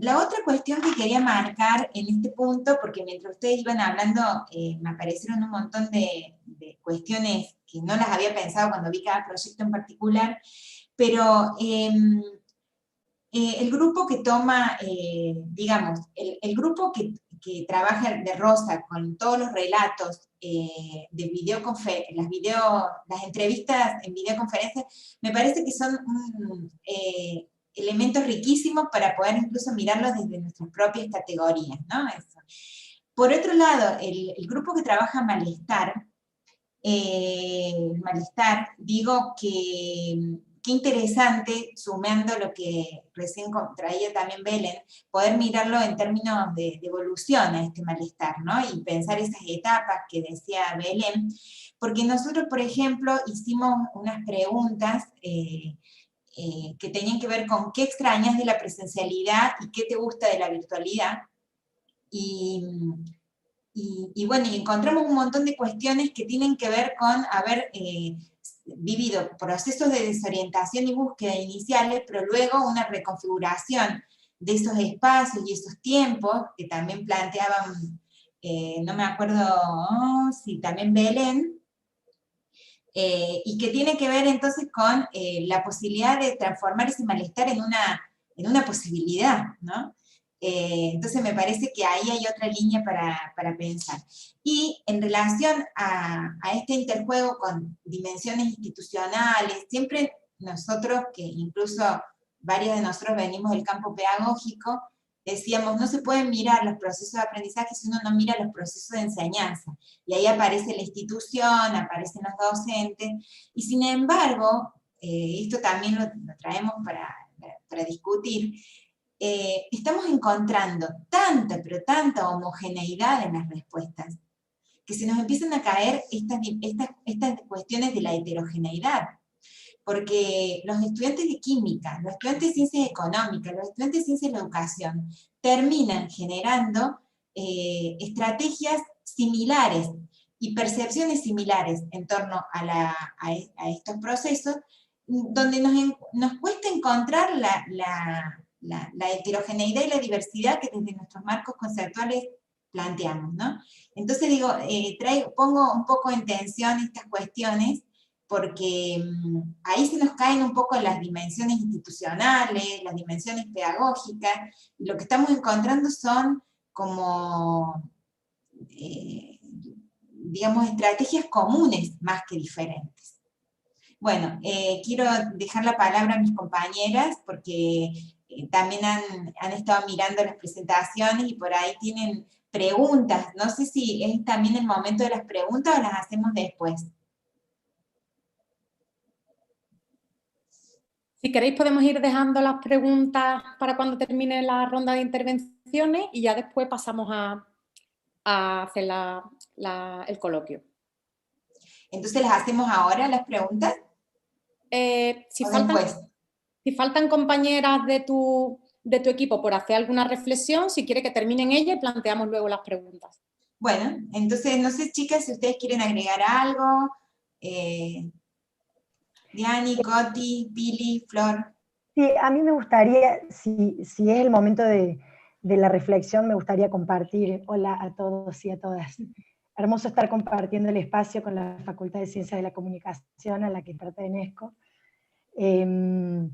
La otra cuestión que quería marcar en este punto, porque mientras ustedes iban hablando, me aparecieron un montón de cuestiones que no las había pensado cuando vi cada proyecto en particular, pero el grupo que toma, digamos, el grupo que trabaja de Rosa con todos los relatos de las entrevistas en videoconferencia, me parece que son elementos riquísimos para poder incluso mirarlos desde nuestras propias categorías, ¿no? Eso. Por otro lado, el grupo que trabaja malestar, digo que qué interesante, sumando lo que recién traía también Belén, poder mirarlo en términos de evolución a este malestar, ¿no? Y pensar esas etapas que decía Belén, porque nosotros, por ejemplo, hicimos unas preguntas que tenían que ver con qué extrañas de la presencialidad y qué te gusta de la virtualidad, y bueno, y encontramos un montón de cuestiones que tienen que ver con haber vivido procesos de desorientación y búsqueda iniciales, pero luego una reconfiguración de esos espacios y esos tiempos, que también planteaban, no me acuerdo si también Belén, y que tiene que ver entonces con la posibilidad de transformar ese malestar en una posibilidad, ¿no? Entonces me parece que ahí hay otra línea para pensar. Y en relación a este interjuego con dimensiones institucionales, siempre nosotros, que incluso varios de nosotros venimos del campo pedagógico, decíamos, no se pueden mirar los procesos de aprendizaje si uno no mira los procesos de enseñanza. Y ahí aparece la institución, aparecen los docentes, y sin embargo, esto también lo traemos para discutir, estamos encontrando tanta, pero tanta homogeneidad en las respuestas, que se nos empiezan a caer estas cuestiones de la heterogeneidad. Porque los estudiantes de química, los estudiantes de ciencias económicas, los estudiantes de ciencias de la educación, terminan generando estrategias similares y percepciones similares en torno a estos procesos, donde nos cuesta encontrar la heterogeneidad y la diversidad que desde nuestros marcos conceptuales planteamos, ¿no? Entonces digo, pongo un poco en tensión estas cuestiones, porque ahí se nos caen un poco las dimensiones institucionales, las dimensiones pedagógicas, y lo que estamos encontrando son como, digamos, estrategias comunes más que diferentes. Bueno, quiero dejar la palabra a mis compañeras porque también han estado mirando las presentaciones y por ahí tienen preguntas. No sé si es también el momento de las preguntas o las hacemos después. Si queréis podemos ir dejando las preguntas para cuando termine la ronda de intervenciones y ya después pasamos a hacer el coloquio. Entonces, ¿las hacemos ahora, las preguntas? Si faltan compañeras de tu equipo por hacer alguna reflexión, si quiere que terminen ella y planteamos luego las preguntas. Bueno, entonces, no sé, chicas, si ustedes quieren agregar algo. Diani, Coti, Pili, Flor. Sí, a mí me gustaría, si es el momento de la reflexión, me gustaría compartir. Hola a todos y a todas. Hermoso estar compartiendo el espacio con la Facultad de Ciencias de la Comunicación a la que pertenezco. En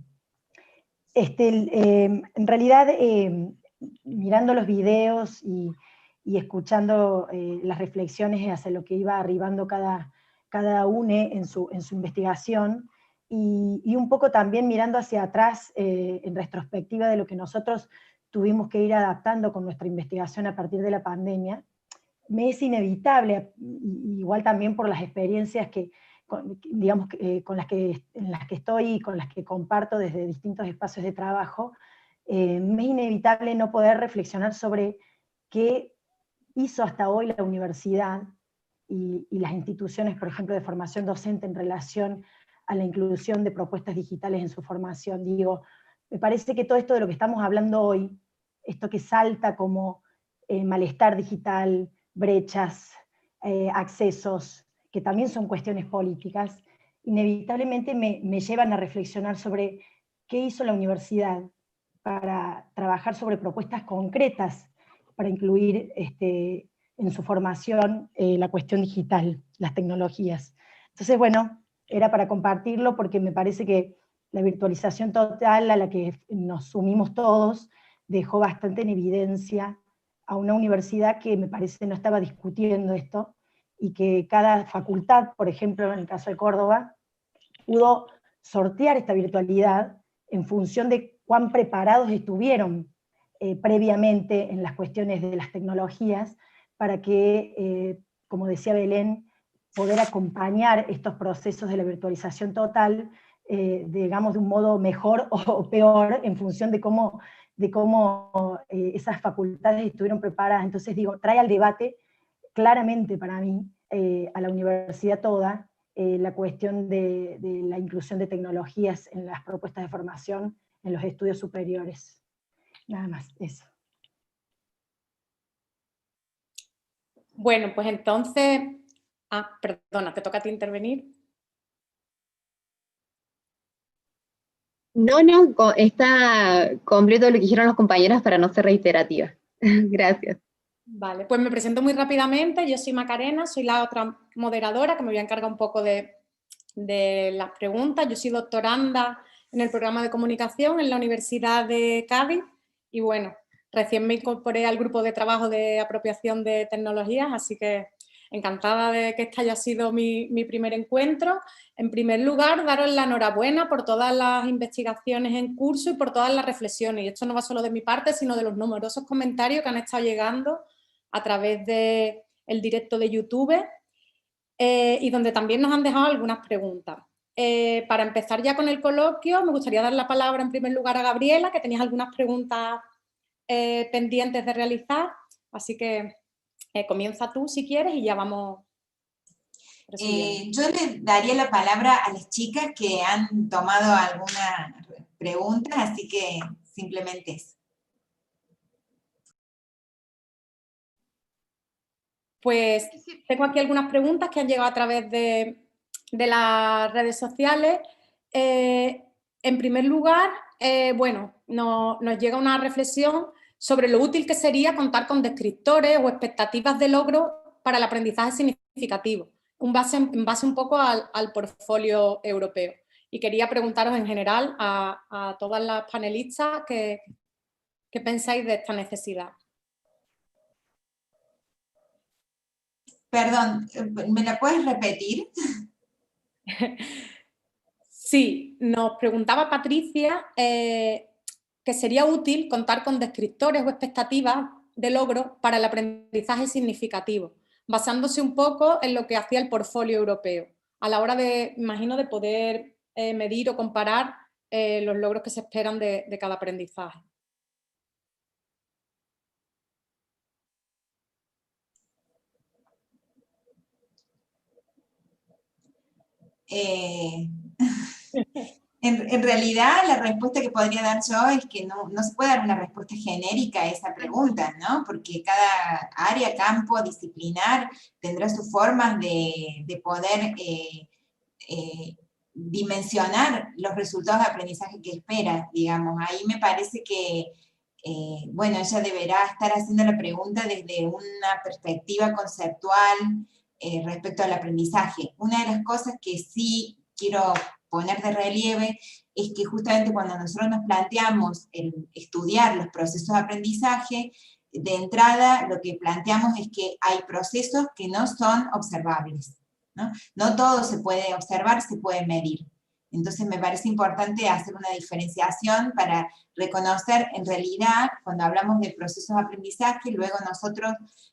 realidad, mirando los videos y escuchando las reflexiones hacia lo que iba arribando cada UNE en su investigación, y un poco también mirando hacia atrás en retrospectiva de lo que nosotros tuvimos que ir adaptando con nuestra investigación a partir de la pandemia, me es inevitable, igual también por las experiencias en las que estoy y con las que comparto desde distintos espacios de trabajo, me es inevitable no poder reflexionar sobre qué hizo hasta hoy la universidad y las instituciones, por ejemplo, de formación docente en relación a la inclusión de propuestas digitales en su formación. Digo, me parece que todo esto de lo que estamos hablando hoy, esto que salta como malestar digital, brechas, accesos, que también son cuestiones políticas, inevitablemente me llevan a reflexionar sobre qué hizo la universidad para trabajar sobre propuestas concretas para incluir en su formación la cuestión digital, las tecnologías. Entonces, bueno, era para compartirlo porque me parece que la virtualización total a la que nos sumimos todos dejó bastante en evidencia a una universidad que me parece no estaba discutiendo esto, y que cada facultad, por ejemplo, en el caso de Córdoba, pudo sortear esta virtualidad en función de cuán preparados estuvieron previamente en las cuestiones de las tecnologías, para que, como decía Belén, poder acompañar estos procesos de la virtualización total, digamos, de un modo mejor o peor, en función de cómo esas facultades estuvieron preparadas. Entonces digo, trae al debate claramente para mí, a la universidad toda, la cuestión de la inclusión de tecnologías en las propuestas de formación en los estudios superiores. Nada más, eso. Bueno, pues entonces... perdona, te toca a ti intervenir. No, está completo lo que dijeron los compañeros para no ser reiterativa. Gracias. Vale, pues me presento muy rápidamente. Yo soy Macarena, soy la otra moderadora que me voy a encargar un poco de las preguntas. Yo soy doctoranda en el programa de comunicación en la Universidad de Cádiz y bueno, recién me incorporé al grupo de trabajo de apropiación de tecnologías, así que encantada de que este haya sido mi primer encuentro. En primer lugar, daros la enhorabuena por todas las investigaciones en curso y por todas las reflexiones. Y esto no va solo de mi parte, sino de los numerosos comentarios que han estado llegando a través del directo de YouTube y donde también nos han dejado algunas preguntas. Para empezar ya con el coloquio, me gustaría dar la palabra en primer lugar a Gabriela, que tenías algunas preguntas pendientes de realizar, así que comienza tú si quieres y ya vamos. Yo le daría la palabra a las chicas que han tomado alguna pregunta, así que simplemente eso. Pues tengo aquí algunas preguntas que han llegado a través de las redes sociales. En primer lugar, bueno, nos llega una reflexión sobre lo útil que sería contar con descriptores o expectativas de logro para el aprendizaje significativo, en base un poco al portfolio europeo. Y quería preguntaros en general a todas las panelistas qué pensáis de esta necesidad. Perdón, ¿me la puedes repetir? Sí, nos preguntaba Patricia que sería útil contar con descriptores o expectativas de logro para el aprendizaje significativo, basándose un poco en lo que hacía el portfolio europeo, a la hora de, imagino, de poder medir o comparar los logros que se esperan de cada aprendizaje. En realidad, la respuesta que podría dar yo es que no se puede dar una respuesta genérica a esa pregunta, ¿no? Porque cada área, campo, disciplinar tendrá sus formas de poder dimensionar los resultados de aprendizaje que espera, digamos. Ahí me parece que, bueno, ella deberá estar haciendo la pregunta desde una perspectiva conceptual respecto al aprendizaje. Una de las cosas que sí quiero poner de relieve es que justamente cuando nosotros nos planteamos el estudiar los procesos de aprendizaje, de entrada lo que planteamos es que hay procesos que no son observables, ¿no? No todo se puede observar, se puede medir. Entonces me parece importante hacer una diferenciación para reconocer en realidad, cuando hablamos de procesos de aprendizaje, luego nosotros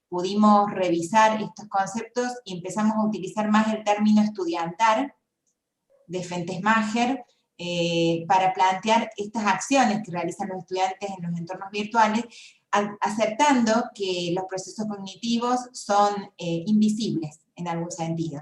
pudimos revisar estos conceptos y empezamos a utilizar más el término estudiantal de Fentesmacher para plantear estas acciones que realizan los estudiantes en los entornos virtuales, aceptando que los procesos cognitivos son invisibles en algún sentido.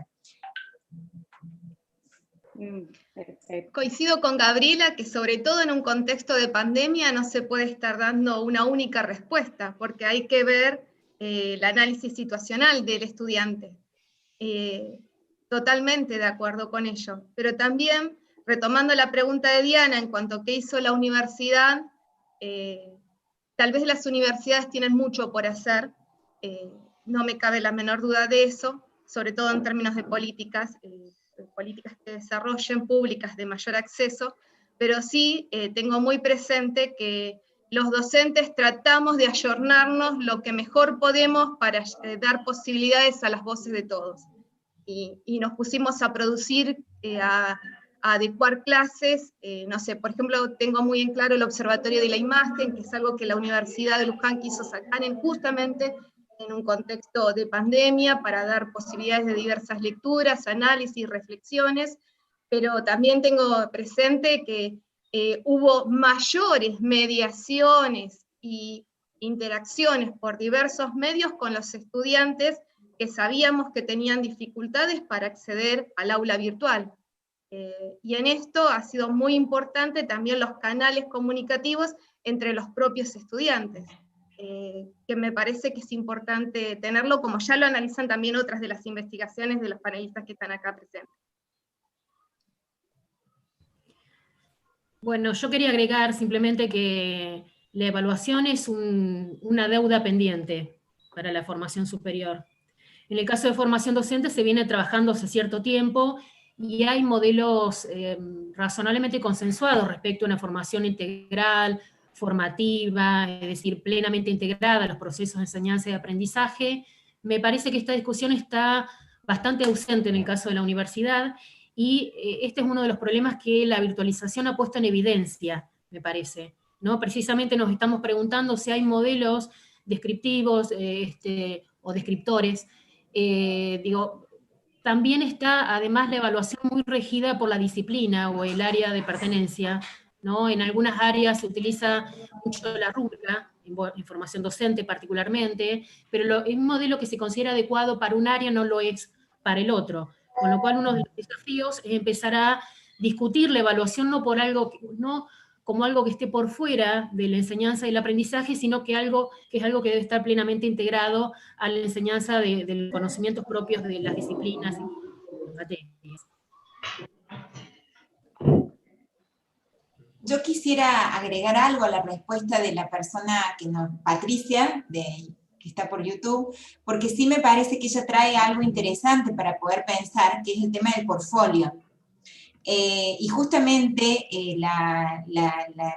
Coincido con Gabriela que sobre todo en un contexto de pandemia no se puede estar dando una única respuesta, porque hay que ver el análisis situacional del estudiante. Totalmente de acuerdo con ello, pero también, retomando la pregunta de Diana en cuanto a qué hizo la universidad, tal vez las universidades tienen mucho por hacer, no me cabe la menor duda de eso, sobre todo en términos de políticas que desarrollen, públicas de mayor acceso, pero sí tengo muy presente que los docentes tratamos de ayornarnos lo que mejor podemos para dar posibilidades a las voces de todos. Y nos pusimos a producir, a adecuar clases, no sé, por ejemplo, tengo muy en claro el Observatorio de la Imagen, que es algo que la Universidad de Luján quiso sacar justamente en un contexto de pandemia, para dar posibilidades de diversas lecturas, análisis, reflexiones, pero también tengo presente que hubo mayores mediaciones y interacciones por diversos medios con los estudiantes que sabíamos que tenían dificultades para acceder al aula virtual. Y en esto ha sido muy importante también los canales comunicativos entre los propios estudiantes, que me parece que es importante tenerlo, como ya lo analizan también otras de las investigaciones de los panelistas que están acá presentes. Bueno, yo quería agregar simplemente que la evaluación es una deuda pendiente para la formación superior. En el caso de formación docente se viene trabajando hace cierto tiempo y hay modelos razonablemente consensuados respecto a una formación integral, formativa, es decir, plenamente integrada a los procesos de enseñanza y aprendizaje. Me parece que esta discusión está bastante ausente en el caso de la universidad y este es uno de los problemas que la virtualización ha puesto en evidencia, me parece, ¿no? Precisamente nos estamos preguntando si hay modelos descriptivos o descriptores. También está además la evaluación muy regida por la disciplina o el área de pertenencia, ¿no? En algunas áreas se utiliza mucho la rúbrica, en formación docente particularmente, pero un modelo que se considera adecuado para un área no lo es para el otro, con lo cual uno de los desafíos es empezar a discutir la evaluación no como algo que esté por fuera de la enseñanza y el aprendizaje, sino que es algo que debe estar plenamente integrado a la enseñanza de los conocimientos propios de las disciplinas y materias. Yo quisiera agregar algo a la respuesta de la persona Patricia, que está por YouTube, porque sí me parece que ella trae algo interesante para poder pensar, que es el tema del portfolio. Y justamente la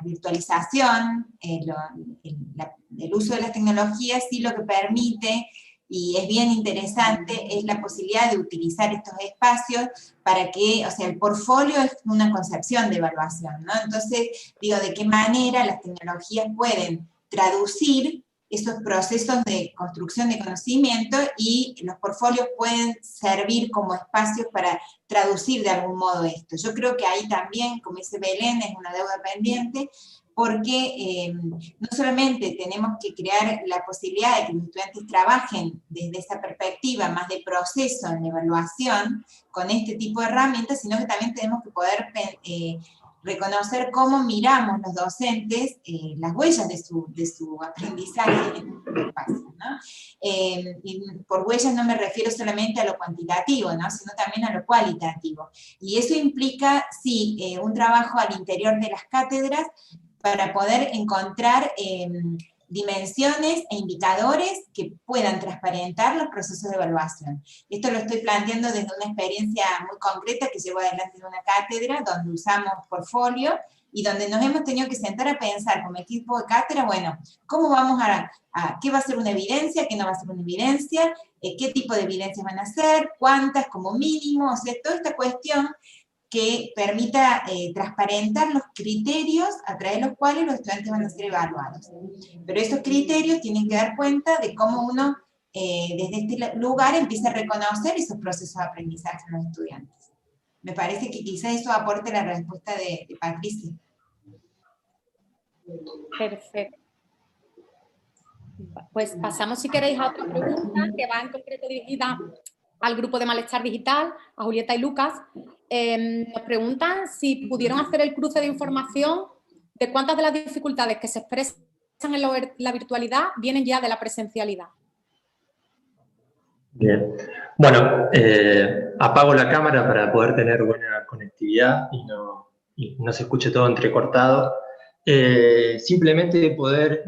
virtualización, el uso de las tecnologías, sí lo que permite y es bien interesante, es la posibilidad de utilizar estos espacios para que, o sea, el portfolio es una concepción de evaluación, ¿no? Entonces, digo, ¿de qué manera las tecnologías pueden traducir esos procesos de construcción de conocimiento y los portfolios pueden servir como espacios para traducir de algún modo esto? Yo creo que ahí también, como dice Belén, es una deuda pendiente, porque no solamente tenemos que crear la posibilidad de que los estudiantes trabajen desde esa perspectiva más de proceso en la evaluación con este tipo de herramientas, sino que también tenemos que poder reconocer cómo miramos los docentes las huellas de su aprendizaje en el espacio, ¿no? Y por huellas no me refiero solamente a lo cuantitativo, ¿no? Sino también a lo cualitativo. Y eso implica, sí, un trabajo al interior de las cátedras para poder encontrar dimensiones e indicadores que puedan transparentar los procesos de evaluación. Esto lo estoy planteando desde una experiencia muy concreta que llevo adelante en una cátedra donde usamos portfolio y donde nos hemos tenido que sentar a pensar como equipo de cátedra, bueno, ¿cómo vamos qué va a ser una evidencia, qué no va a ser una evidencia, qué tipo de evidencias van a ser, cuántas como mínimo, o sea, toda esta cuestión que permita transparentar los criterios a través de los cuales los estudiantes van a ser evaluados. Pero esos criterios tienen que dar cuenta de cómo uno, desde este lugar, empieza a reconocer esos procesos de aprendizaje en los estudiantes. Me parece que quizá eso aporte la respuesta de Patricia. Perfecto. Pues pasamos, si queréis, a otra pregunta que va en concreto dirigida al grupo de Malestar Digital, a Julieta y Lucas. Nos preguntan si pudieron hacer el cruce de información de cuántas de las dificultades que se expresan en la virtualidad vienen ya de la presencialidad. Bien. Bueno, apago la cámara para poder tener buena conectividad y no se escuche todo entrecortado. Simplemente poder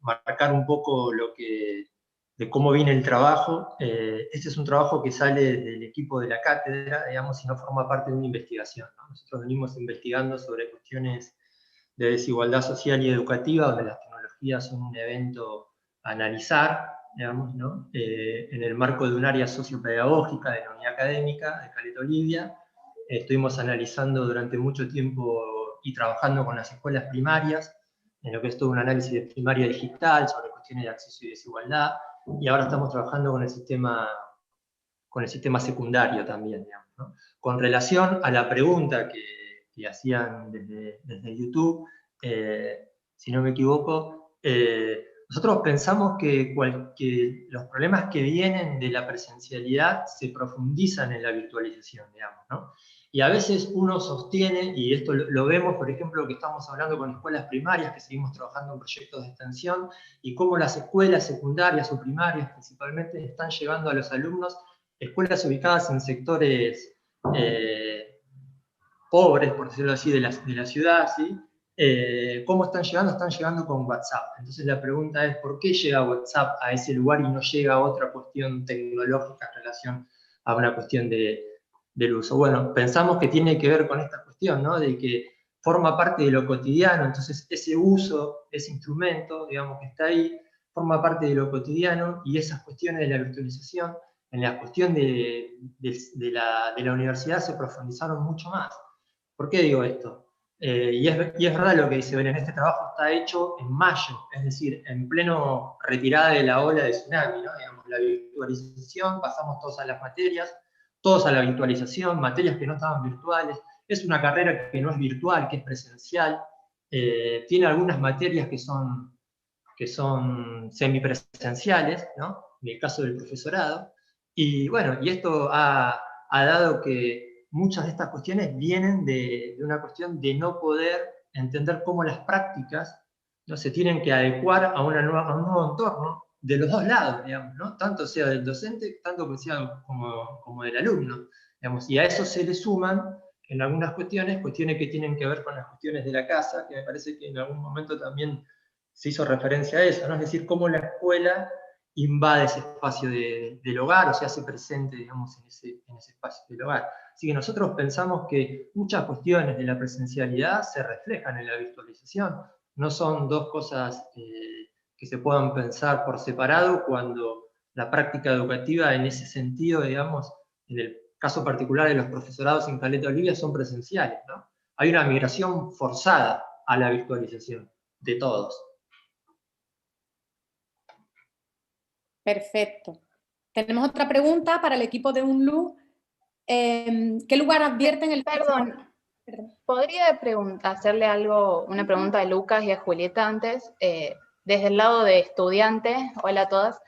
marcar un poco de cómo viene el trabajo. Este es un trabajo que sale del equipo de la cátedra, digamos, y no forma parte de una investigación, ¿no? Nosotros venimos investigando sobre cuestiones de desigualdad social y educativa, donde las tecnologías son un evento a analizar, digamos, ¿no? En el marco de un área sociopedagógica de la unidad académica de Caleta Olivia. Estuvimos analizando durante mucho tiempo y trabajando con las escuelas primarias, en lo que es todo un análisis de primaria digital sobre cuestiones de acceso y desigualdad, y ahora estamos trabajando con el sistema secundario también, digamos, ¿no? Con relación a la pregunta que hacían desde YouTube, si no me equivoco, nosotros pensamos que los problemas que vienen de la presencialidad se profundizan en la virtualización, digamos, ¿no? Y a veces uno sostiene, y esto lo vemos, por ejemplo, que estamos hablando con escuelas primarias, que seguimos trabajando en proyectos de extensión, y cómo las escuelas secundarias o primarias principalmente están llevando a los alumnos, escuelas ubicadas en sectores pobres, por decirlo así, de la ciudad, ¿sí? ¿Cómo están llegando? Están llegando con WhatsApp. Entonces la pregunta es, ¿por qué llega WhatsApp a ese lugar y no llega a otra cuestión tecnológica en relación a una cuestión del uso? Bueno, pensamos que tiene que ver con esta cuestión, ¿no? De que forma parte de lo cotidiano, entonces ese uso, ese instrumento, digamos, que está ahí, forma parte de lo cotidiano, y esas cuestiones de la virtualización, en la cuestión de la universidad se profundizaron mucho más. ¿Por qué digo esto? Y es verdad lo que dice Belén, este trabajo está hecho en mayo, es decir, en pleno retirada de la ola de tsunami, ¿no? Digamos, la virtualización, pasamos todos a las materias, todos a la virtualización, materias que no estaban virtuales. Es una carrera que no es virtual, que es presencial. Tiene algunas materias que son semipresenciales, ¿no? En el caso del profesorado. Y bueno, y esto ha dado que muchas de estas cuestiones vienen de una cuestión de no poder entender cómo las prácticas, ¿no?, se tienen que adecuar a un nuevo entorno, de los dos lados, digamos, ¿no? Tanto sea del docente, tanto que sea como del alumno, digamos, y a eso se le suman, en algunas cuestiones que tienen que ver con las cuestiones de la casa, que me parece que en algún momento también se hizo referencia a eso, ¿no? Es decir, cómo la escuela invade ese espacio del hogar, o se hace presente, digamos, en ese espacio del hogar. Así que nosotros pensamos que muchas cuestiones de la presencialidad se reflejan en la virtualización, no son dos cosas que se puedan pensar por separado cuando la práctica educativa en ese sentido, digamos, en el caso particular de los profesorados en Caleta Olivia, son presenciales, ¿no? Hay una migración forzada a la virtualización de todos. Perfecto. Tenemos otra pregunta para el equipo de UNLU. ¿Qué lugar advierten el... Perdón, ¿podría hacerle una pregunta a Lucas y a Julieta antes? Desde el lado de estudiantes, hola a todas.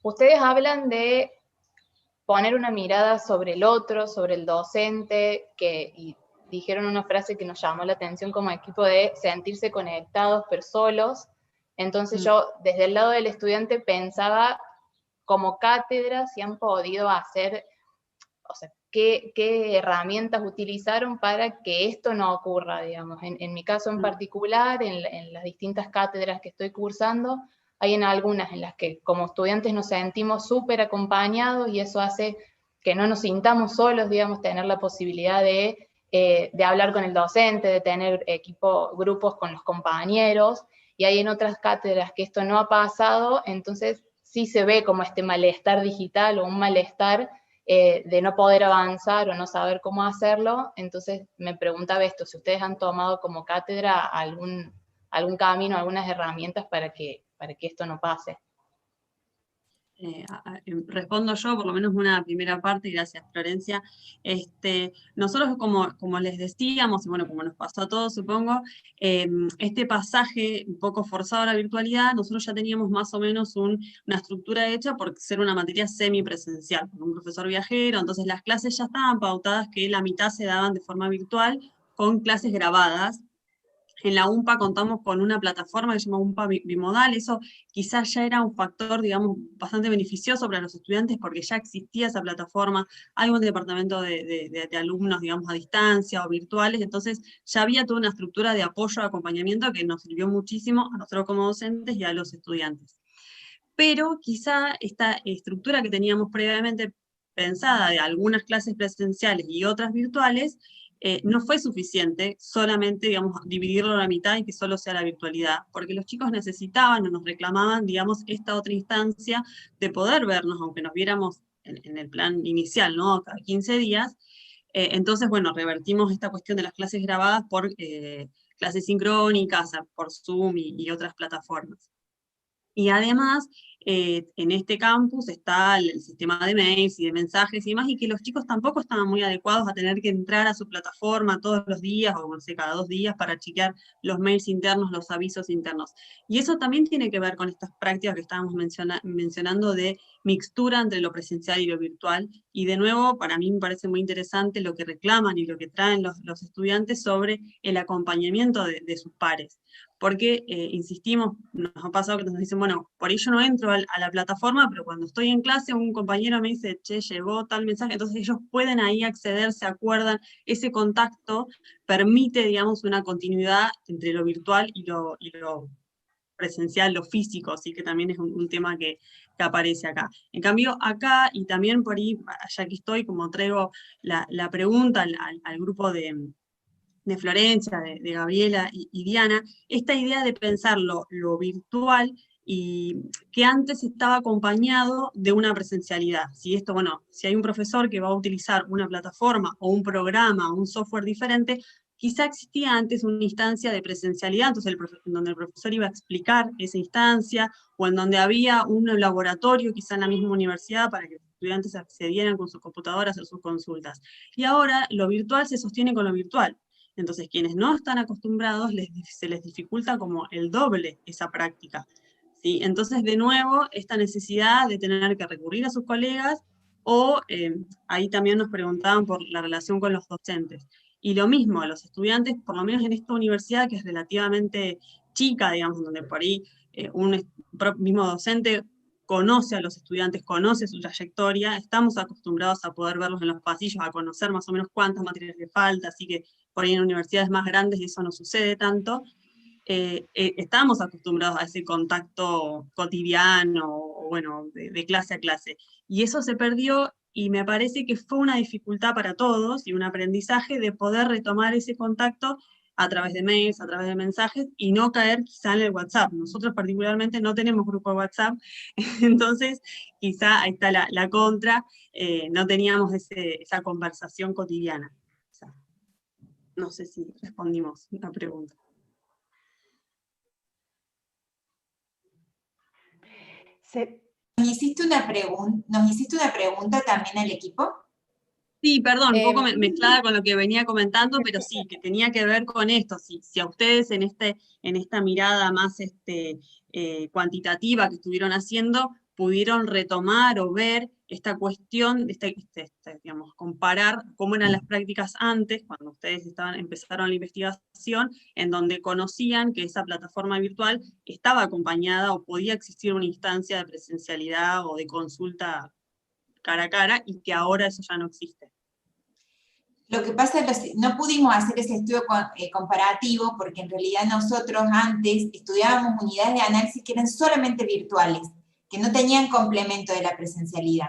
Ustedes hablan de poner una mirada sobre el otro, sobre el docente, y dijeron una frase que nos llamó la atención como equipo de sentirse conectados pero solos. Entonces yo, desde el lado del estudiante, pensaba como cátedra si han podido hacer, o sea, qué herramientas utilizaron para que esto no ocurra, digamos. En mi caso en particular, en las distintas cátedras que estoy cursando, hay en algunas en las que como estudiantes nos sentimos súper acompañados y eso hace que no nos sintamos solos, digamos, tener la posibilidad de hablar con el docente, de tener grupos con los compañeros, y hay en otras cátedras que esto no ha pasado, entonces sí se ve como este malestar digital o un malestar de no poder avanzar o no saber cómo hacerlo. Entonces me preguntaba esto, si ustedes han tomado como cátedra algún camino, algunas herramientas para que esto no pase. Respondo yo, por lo menos una primera parte, gracias Florencia. Nosotros, como les decíamos, y bueno, como nos pasó a todos, supongo, este pasaje un poco forzado a la virtualidad, nosotros ya teníamos más o menos una estructura hecha por ser una materia semipresencial, con un profesor viajero, entonces las clases ya estaban pautadas que la mitad se daban de forma virtual, con clases grabadas. En la UMPA contamos con una plataforma que se llama UMPA Bimodal, eso quizás ya era un factor, digamos, bastante beneficioso para los estudiantes porque ya existía esa plataforma, hay un departamento de alumnos, digamos, a distancia o virtuales, entonces ya había toda una estructura de apoyo, de acompañamiento que nos sirvió muchísimo a nosotros como docentes y a los estudiantes. Pero quizá esta estructura que teníamos previamente pensada de algunas clases presenciales y otras virtuales, no fue suficiente solamente, digamos, dividirlo a la mitad y que solo sea la virtualidad, porque los chicos necesitaban o nos reclamaban, digamos, esta otra instancia de poder vernos, aunque nos viéramos en el plan inicial, ¿no? Cada 15 días. Entonces, bueno, revertimos esta cuestión de las clases grabadas por clases sincrónicas, por Zoom y otras plataformas. Y además, en este campus está el sistema de mails y de mensajes y demás, y que los chicos tampoco estaban muy adecuados a tener que entrar a su plataforma todos los días, o no sé, cada 2 días, para chequear los mails internos, los avisos internos. Y eso también tiene que ver con estas prácticas que estábamos mencionando de mixtura entre lo presencial y lo virtual, y de nuevo, para mí me parece muy interesante lo que reclaman y lo que traen los estudiantes sobre el acompañamiento de sus pares. Porque, insistimos, nos ha pasado que nos dicen, bueno, por ahí yo no entro a la plataforma, pero cuando estoy en clase un compañero me dice, che, llegó tal mensaje, entonces ellos pueden ahí acceder, se acuerdan, ese contacto permite, digamos, una continuidad entre lo virtual y lo presencial, lo físico, así que también es un tema que aparece acá. En cambio, acá, y también por ahí, ya que estoy, como traigo la pregunta al grupo de Florencia, de Gabriela y Diana, esta idea de pensar lo virtual y que antes estaba acompañado de una presencialidad. Si esto, bueno, si hay un profesor que va a utilizar una plataforma o un programa o un software diferente, quizá existía antes una instancia de presencialidad, entonces donde el profesor iba a explicar esa instancia, o en donde había un laboratorio, quizá en la misma universidad, para que los estudiantes accedieran con sus computadoras a hacer sus consultas. Y ahora lo virtual se sostiene con lo virtual. Entonces, quienes no están acostumbrados, se les dificulta como el doble esa práctica, ¿sí? Entonces, de nuevo, esta necesidad de tener que recurrir a sus colegas, o ahí también nos preguntaban por la relación con los docentes. Y lo mismo, a los estudiantes, por lo menos en esta universidad que es relativamente chica, digamos, donde por ahí un mismo docente conoce a los estudiantes, conoce su trayectoria, estamos acostumbrados a poder verlos en los pasillos, a conocer más o menos cuántas materias le falta, así que por ahí en universidades más grandes eso no sucede tanto. Estamos acostumbrados a ese contacto cotidiano, o bueno, de clase a clase, y eso se perdió, y me parece que fue una dificultad para todos, y un aprendizaje de poder retomar ese contacto a través de mails, a través de mensajes, y no caer quizá en el WhatsApp. Nosotros particularmente no tenemos grupo de WhatsApp, entonces quizá ahí está la contra, no teníamos esa conversación cotidiana. O sea, no sé si respondimos la pregunta. ¿Nos hiciste una pregunta también al equipo? Sí, perdón, un poco mezclada con lo que venía comentando, pero sí, que tenía que ver con esto, si a ustedes en esta mirada más cuantitativa que estuvieron haciendo, pudieron retomar o ver esta cuestión, digamos, comparar cómo eran las prácticas antes, cuando ustedes empezaron la investigación, en donde conocían que esa plataforma virtual estaba acompañada o podía existir una instancia de presencialidad o de consulta cara a cara, y que ahora eso ya no existe. Lo que pasa es que no pudimos hacer ese estudio comparativo porque en realidad nosotros antes estudiábamos unidades de análisis que eran solamente virtuales, que no tenían complemento de la presencialidad.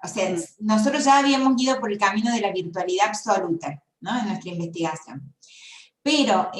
O sea, nosotros ya habíamos ido por el camino de la virtualidad absoluta, ¿no?, en nuestra investigación. Pero,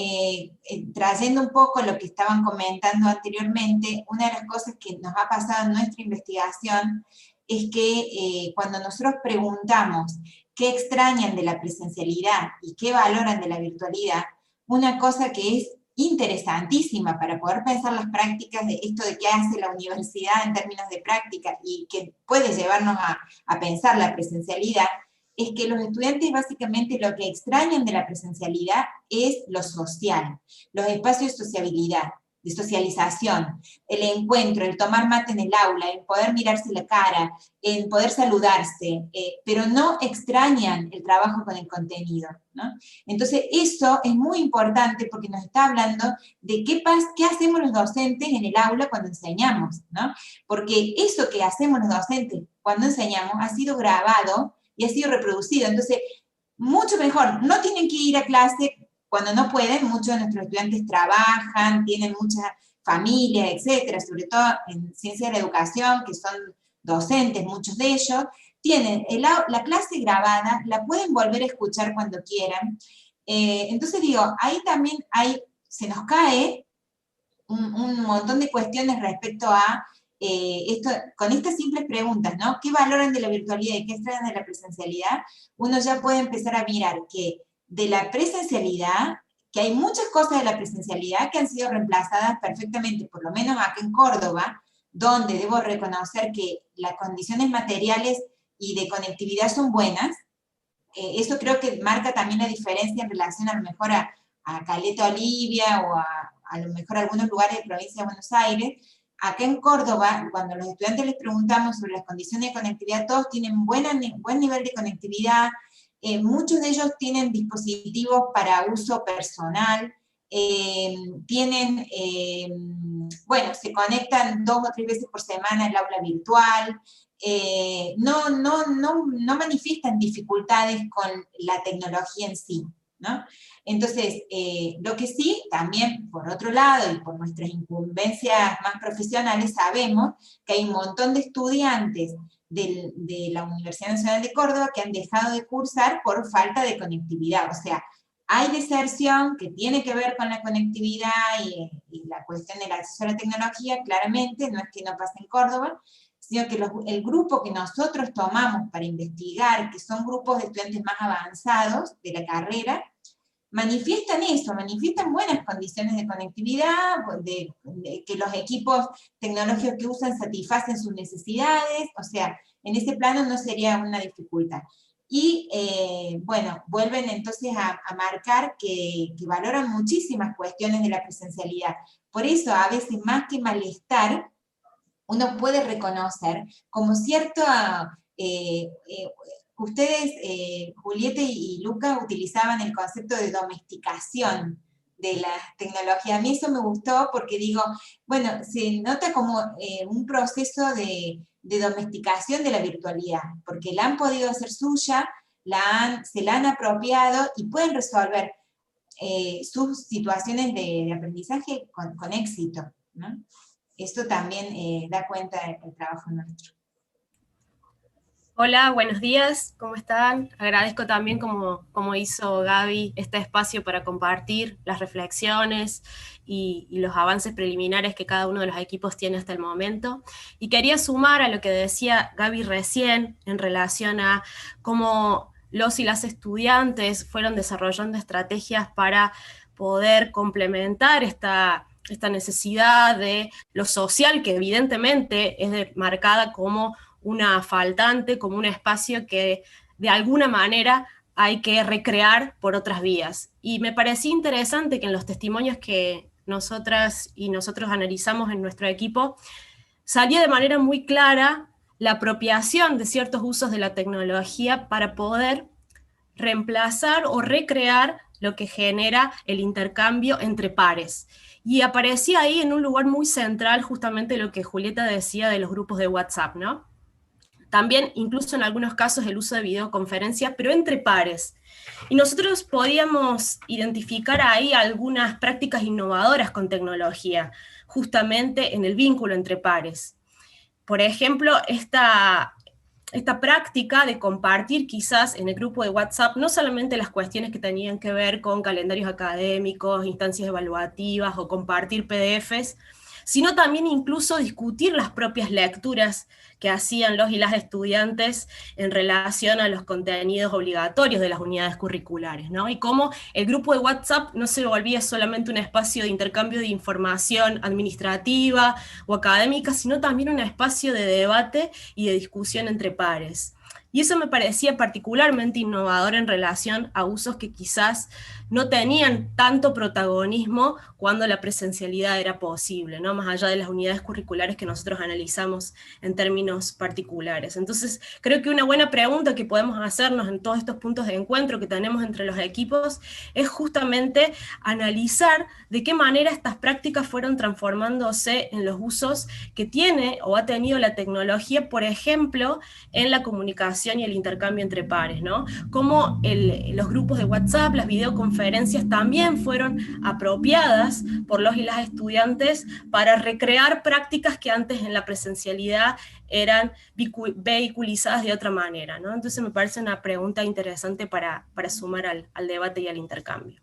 trayendo un poco lo que estaban comentando anteriormente, una de las cosas que nos ha pasado en nuestra investigación es que cuando nosotros preguntamos qué extrañan de la presencialidad y qué valoran de la virtualidad, una cosa que es interesantísima para poder pensar las prácticas de esto de qué hace la universidad en términos de práctica y que puede llevarnos a pensar la presencialidad, es que los estudiantes básicamente lo que extrañan de la presencialidad es lo social, los espacios de sociabilidad, de socialización, el encuentro, el tomar mate en el aula, el poder mirarse la cara, el poder saludarse, pero no extrañan el trabajo con el contenido, ¿no? Entonces eso es muy importante porque nos está hablando de qué hacemos los docentes en el aula cuando enseñamos, ¿no? Porque eso que hacemos los docentes cuando enseñamos ha sido grabado y ha sido reproducido, entonces mucho mejor, no tienen que ir a clase cuando no pueden. Muchos de nuestros estudiantes trabajan, tienen muchas familias, etcétera, sobre todo en ciencias de la educación, que son docentes, muchos de ellos, tienen la clase grabada, la pueden volver a escuchar cuando quieran. Entonces digo, ahí también se nos cae un montón de cuestiones respecto a con estas simples preguntas, ¿no? ¿Qué valoran de la virtualidad y qué extrañan de la presencialidad? Uno ya puede empezar a mirar que de la presencialidad, que hay muchas cosas de la presencialidad que han sido reemplazadas perfectamente, por lo menos acá en Córdoba, donde debo reconocer que las condiciones materiales y de conectividad son buenas. Eso creo que marca también la diferencia en relación a lo mejor a Caleta Olivia o a lo mejor a algunos lugares de provincia de Buenos Aires. Acá en Córdoba, cuando a los estudiantes les preguntamos sobre las condiciones de conectividad, todos tienen buen nivel de conectividad. Muchos de ellos tienen dispositivos para uso personal, bueno, se conectan 2 o 3 veces por semana al aula virtual, no manifiestan dificultades con la tecnología en sí, ¿no? Entonces, lo que sí, también por otro lado, y por nuestras incumbencias más profesionales, sabemos que hay un montón de estudiantes de la Universidad Nacional de Córdoba que han dejado de cursar por falta de conectividad. O sea, hay deserción que tiene que ver con la conectividad y la cuestión del acceso a la tecnología, claramente, no es que no pase en Córdoba, sino que el grupo que nosotros tomamos para investigar, que son grupos de estudiantes más avanzados de la carrera, manifiestan eso, manifiestan buenas condiciones de conectividad, que los equipos tecnológicos que usan satisfacen sus necesidades, o sea, en ese plano no sería una dificultad. Y, bueno, vuelven entonces a marcar que valoran muchísimas cuestiones de la presencialidad. Por eso, a veces, más que malestar, uno puede reconocer como cierto... Ustedes, Julieta y Luca, utilizaban el concepto de domesticación de la tecnología. A mí eso me gustó porque digo, bueno, se nota como un proceso de domesticación de la virtualidad, porque la han podido hacer suya, se la han apropiado y pueden resolver sus situaciones de aprendizaje con éxito, ¿no? Esto también da cuenta del trabajo nuestro. Hola, buenos días, ¿cómo están? Agradezco también, como hizo Gaby, este espacio para compartir las reflexiones y los avances preliminares que cada uno de los equipos tiene hasta el momento. Y quería sumar a lo que decía Gaby recién en relación a cómo los y las estudiantes fueron desarrollando estrategias para poder complementar esta necesidad de lo social, que evidentemente es marcada como una faltante, como un espacio que de alguna manera hay que recrear por otras vías. Y me parecía interesante que en los testimonios que nosotras y nosotros analizamos en nuestro equipo, salía de manera muy clara la apropiación de ciertos usos de la tecnología para poder reemplazar o recrear lo que genera el intercambio entre pares. Y aparecía ahí en un lugar muy central justamente lo que Julieta decía de los grupos de WhatsApp, ¿no? También, incluso en algunos casos, el uso de videoconferencias, pero entre pares. Y nosotros podíamos identificar ahí algunas prácticas innovadoras con tecnología, justamente en el vínculo entre pares. Por ejemplo, esta práctica de compartir quizás en el grupo de WhatsApp no solamente las cuestiones que tenían que ver con calendarios académicos, instancias evaluativas o compartir PDFs, sino también incluso discutir las propias lecturas que hacían los y las estudiantes en relación a los contenidos obligatorios de las unidades curriculares, ¿no? Y cómo el grupo de WhatsApp no se volvía solamente un espacio de intercambio de información administrativa o académica, sino también un espacio de debate y de discusión entre pares. Y eso me parecía particularmente innovador en relación a usos que quizás no tenían tanto protagonismo cuando la presencialidad era posible, ¿no? Más allá de las unidades curriculares que nosotros analizamos en términos particulares. Entonces, creo que una buena pregunta que podemos hacernos en todos estos puntos de encuentro que tenemos entre los equipos es justamente analizar de qué manera estas prácticas fueron transformándose en los usos que tiene o ha tenido la tecnología, por ejemplo, en la comunicación y el intercambio entre pares, ¿no? Cómo los grupos de WhatsApp, las videoconferencias también fueron apropiadas por los y las estudiantes para recrear prácticas que antes en la presencialidad eran vehiculizadas de otra manera, ¿no? Entonces me parece una pregunta interesante para sumar al debate y al intercambio.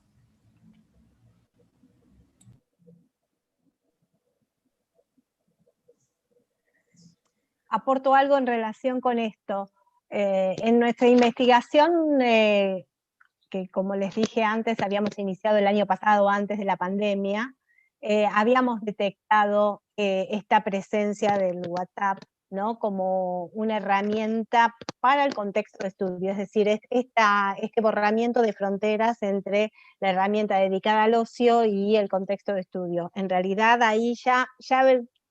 Aporto algo en relación con esto. En nuestra investigación, que como les dije antes, habíamos iniciado el año pasado antes de la pandemia, habíamos detectado esta presencia del WhatsApp, ¿no? Como una herramienta para el contexto de estudio, es decir, este borramiento de fronteras entre la herramienta dedicada al ocio y el contexto de estudio. En realidad ahí ya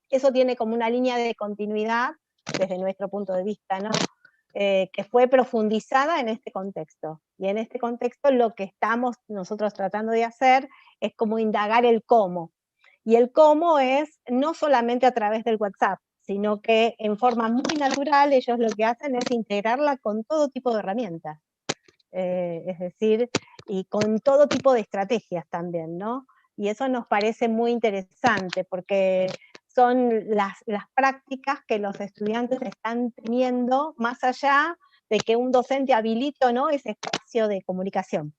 eso tiene como una línea de continuidad desde nuestro punto de vista, ¿no? Que fue profundizada en este contexto. Y en este contexto lo que estamos nosotros tratando de hacer es como indagar el cómo. Y el cómo es no solamente a través del WhatsApp, sino que en forma muy natural ellos lo que hacen es integrarla con todo tipo de herramientas. Es decir, y con todo tipo de estrategias también, ¿no? Y eso nos parece muy interesante porque son las prácticas que los estudiantes están teniendo más allá de que un docente habilite o no ese espacio de comunicación.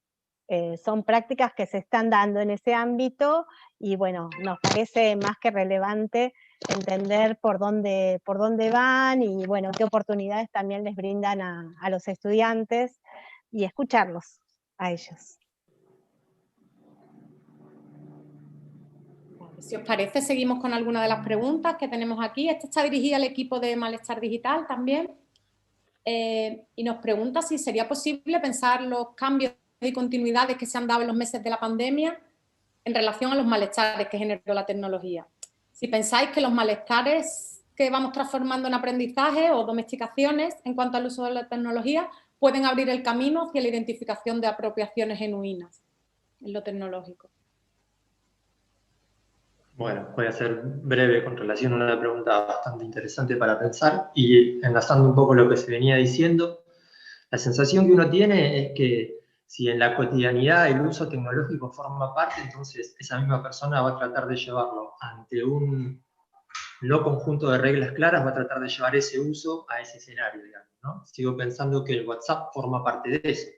Son prácticas que se están dando en ese ámbito y bueno, nos parece más que relevante entender por dónde van y bueno, qué oportunidades también les brindan a los estudiantes y escucharlos a ellos. Si os parece, seguimos con alguna de las preguntas que tenemos aquí. Esta está dirigida al equipo de Malestar Digital también. Y nos pregunta si sería posible pensar los cambios y continuidades que se han dado en los meses de la pandemia en relación a los malestares que generó la tecnología. Si pensáis que los malestares que vamos transformando en aprendizaje o domesticaciones en cuanto al uso de la tecnología pueden abrir el camino hacia la identificación de apropiaciones genuinas en lo tecnológico. Bueno, voy a ser breve con relación a una pregunta bastante interesante para pensar y enlazando un poco lo que se venía diciendo. La sensación que uno tiene es que si en la cotidianidad el uso tecnológico forma parte, entonces esa misma persona va a tratar de llevarlo ante un no conjunto de reglas claras va a tratar de llevar ese uso a ese escenario, digamos, ¿no? Sigo pensando que el WhatsApp forma parte de eso.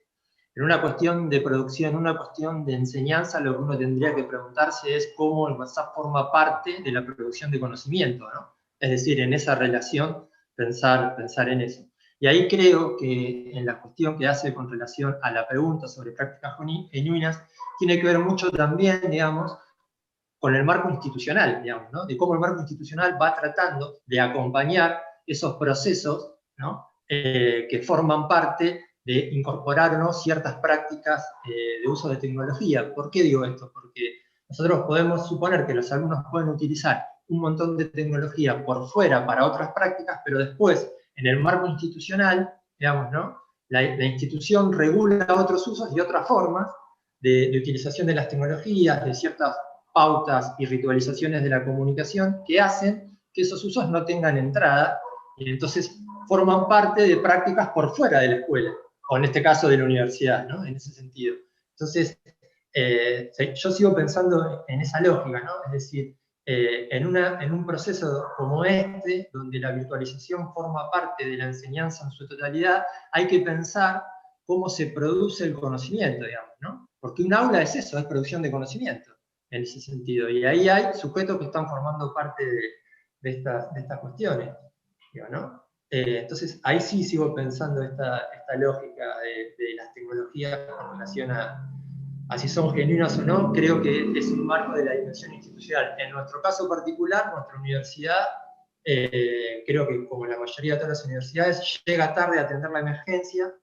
En una cuestión de producción, en una cuestión de enseñanza, lo que uno tendría que preguntarse es cómo el WhatsApp forma parte de la producción de conocimiento, ¿no? Es decir, en esa relación, pensar en eso. Y ahí creo que en la cuestión que hace con relación a la pregunta sobre prácticas genuinas, tiene que ver mucho también, digamos, con el marco institucional, digamos, ¿no? De cómo el marco institucional va tratando de acompañar esos procesos, ¿no? Que forman parte de incorporar o no ciertas prácticas de uso de tecnología. ¿Por qué digo esto? Porque nosotros podemos suponer que los alumnos pueden utilizar un montón de tecnología por fuera para otras prácticas, pero después, en el marco institucional, digamos, ¿no? La institución regula otros usos y otras formas de utilización de las tecnologías, de ciertas pautas y ritualizaciones de la comunicación que hacen que esos usos no tengan entrada y entonces forman parte de prácticas por fuera de la escuela, o en este caso de la universidad, ¿no? En ese sentido. Entonces, yo sigo pensando en esa lógica, ¿no? Es decir, en un proceso como este, donde la virtualización forma parte de la enseñanza en su totalidad, hay que pensar cómo se produce el conocimiento, digamos, ¿no? Porque un aula es eso, es producción de conocimiento, en ese sentido. Y ahí hay sujetos que están formando parte de estas cuestiones, digo, ¿no? Entonces, ahí sí sigo pensando esta lógica de las tecnologías con relación a si son genuinas o no. Creo que es un marco de la dimensión institucional. En nuestro caso particular, nuestra universidad, creo que como la mayoría de todas las universidades, llega tarde a atender la emergencia,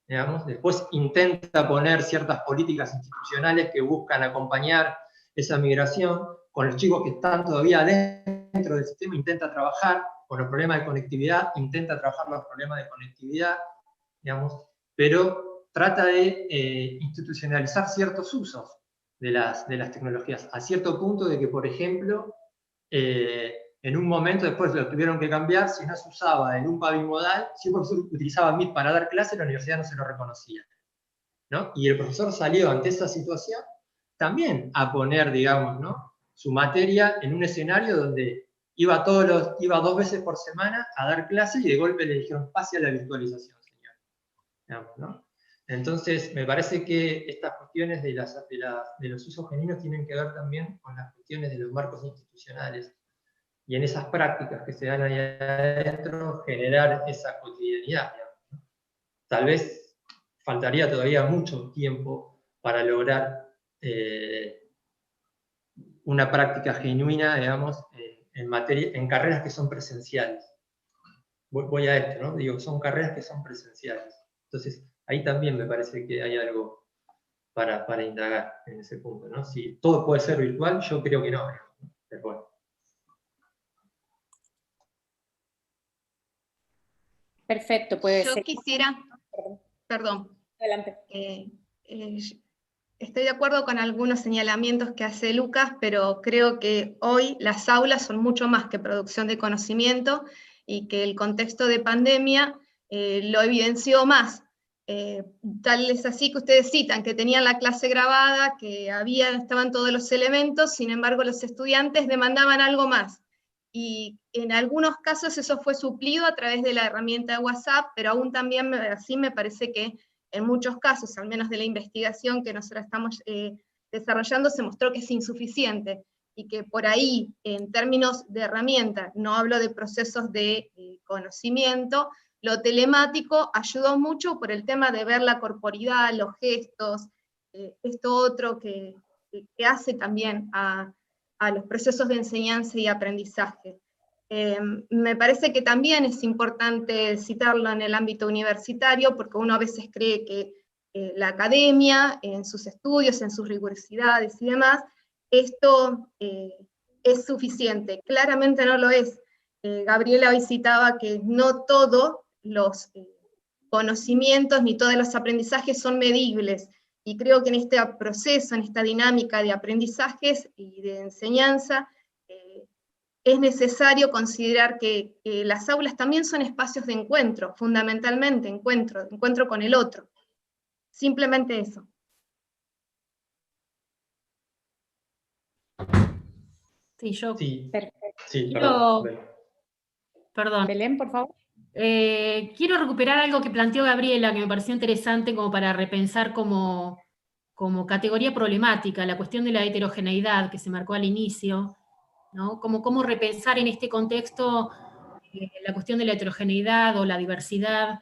digamos, después intenta poner ciertas políticas institucionales que buscan acompañar esa migración, con los chicos que están todavía dentro del sistema intenta trabajar, con los problemas de conectividad, intenta trabajar los problemas de conectividad, digamos, pero trata de institucionalizar ciertos usos de las tecnologías, a cierto punto de que, por ejemplo, en un momento después lo tuvieron que cambiar, si no se usaba en un pavimodal, si un profesor utilizaba Meet para dar clase, la universidad no se lo reconocía, ¿no? Y el profesor salió ante esa situación también a poner, digamos, ¿no? Su materia en un escenario donde iba 2 veces por semana a dar clase y de golpe le dijeron, pase a la virtualización, señor. Digamos, ¿no? Entonces, me parece que estas cuestiones de los usos genuinos tienen que ver también con las cuestiones de los marcos institucionales y en esas prácticas que se dan ahí adentro generar esa cotidianidad, digamos, ¿no? Tal vez faltaría todavía mucho tiempo para lograr una práctica genuina, digamos, en carreras que son presenciales. Voy a esto, ¿no? Digo, son carreras que son presenciales. Entonces, ahí también me parece que hay algo para indagar en ese punto, ¿no? Si todo puede ser virtual, yo creo que no, pero bueno. Perfecto, pues... Yo quisiera... Perdón. Adelante. Estoy de acuerdo con algunos señalamientos que hace Lucas, pero creo que hoy las aulas son mucho más que producción de conocimiento y que el contexto de pandemia lo evidenció más. Tal es así que ustedes citan, que tenían la clase grabada, que estaban todos los elementos, sin embargo los estudiantes demandaban algo más. Y en algunos casos eso fue suplido a través de la herramienta de WhatsApp, pero aún también así me parece que en muchos casos, al menos de la investigación que nosotros estamos desarrollando, se mostró que es insuficiente, y que por ahí, en términos de herramienta, no hablo de procesos de conocimiento, lo telemático ayudó mucho por el tema de ver la corporidad, los gestos, esto otro que hace también a los procesos de enseñanza y aprendizaje. Me parece que también es importante citarlo en el ámbito universitario, porque uno a veces cree que la academia, en sus estudios, en sus rigurosidades y demás, esto es suficiente. Claramente no lo es. Gabriela hoy citaba que no todos los conocimientos ni todos los aprendizajes son medibles, y creo que en este proceso, en esta dinámica de aprendizajes y de enseñanza, es necesario considerar que las aulas también son espacios de encuentro, fundamentalmente encuentro con el otro. Simplemente eso. Sí, yo. Sí. Perfecto. Sí, perdón. Belén, por favor. Quiero recuperar algo que planteó Gabriela, que me pareció interesante como para repensar como categoría problemática, la cuestión de la heterogeneidad que se marcó al inicio, ¿no? Como cómo repensar en este contexto la cuestión de la heterogeneidad o la diversidad,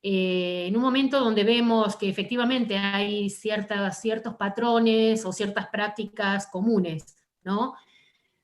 en un momento donde vemos que efectivamente hay ciertos patrones o ciertas prácticas comunes, ¿no?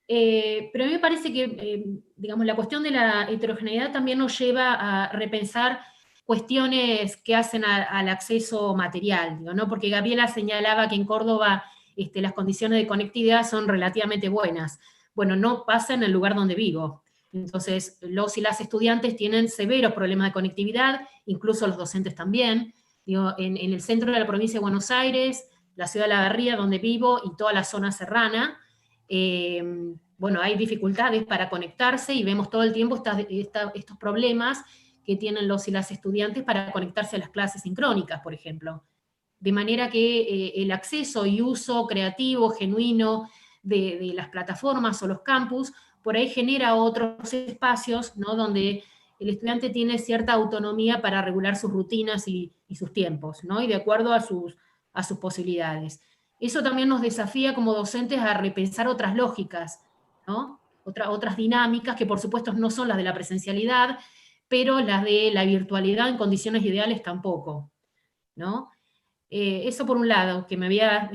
Pero a mí me parece que, digamos, la cuestión de la heterogeneidad también nos lleva a repensar cuestiones que hacen al acceso material, digo, ¿no? Porque Gabriela señalaba que en Córdoba las condiciones de conectividad son relativamente buenas. Bueno, no pasa en el lugar donde vivo. Entonces, los y las estudiantes tienen severos problemas de conectividad, incluso los docentes también. Digo, en el centro de la provincia de Buenos Aires, la ciudad de La Barría, donde vivo, y toda la zona serrana, bueno, hay dificultades para conectarse y vemos todo el tiempo estos problemas que tienen los y las estudiantes para conectarse a las clases sincrónicas, por ejemplo. De manera que el acceso y uso creativo, genuino de las plataformas o los campus, por ahí genera otros espacios, ¿no? Donde el estudiante tiene cierta autonomía para regular sus rutinas y sus tiempos, ¿no? Y de acuerdo a sus posibilidades. Eso también nos desafía como docentes a repensar otras lógicas, ¿no? Otras dinámicas que por supuesto no son las de la presencialidad, pero las de la virtualidad en condiciones ideales tampoco, ¿no? Eso por un lado, que me había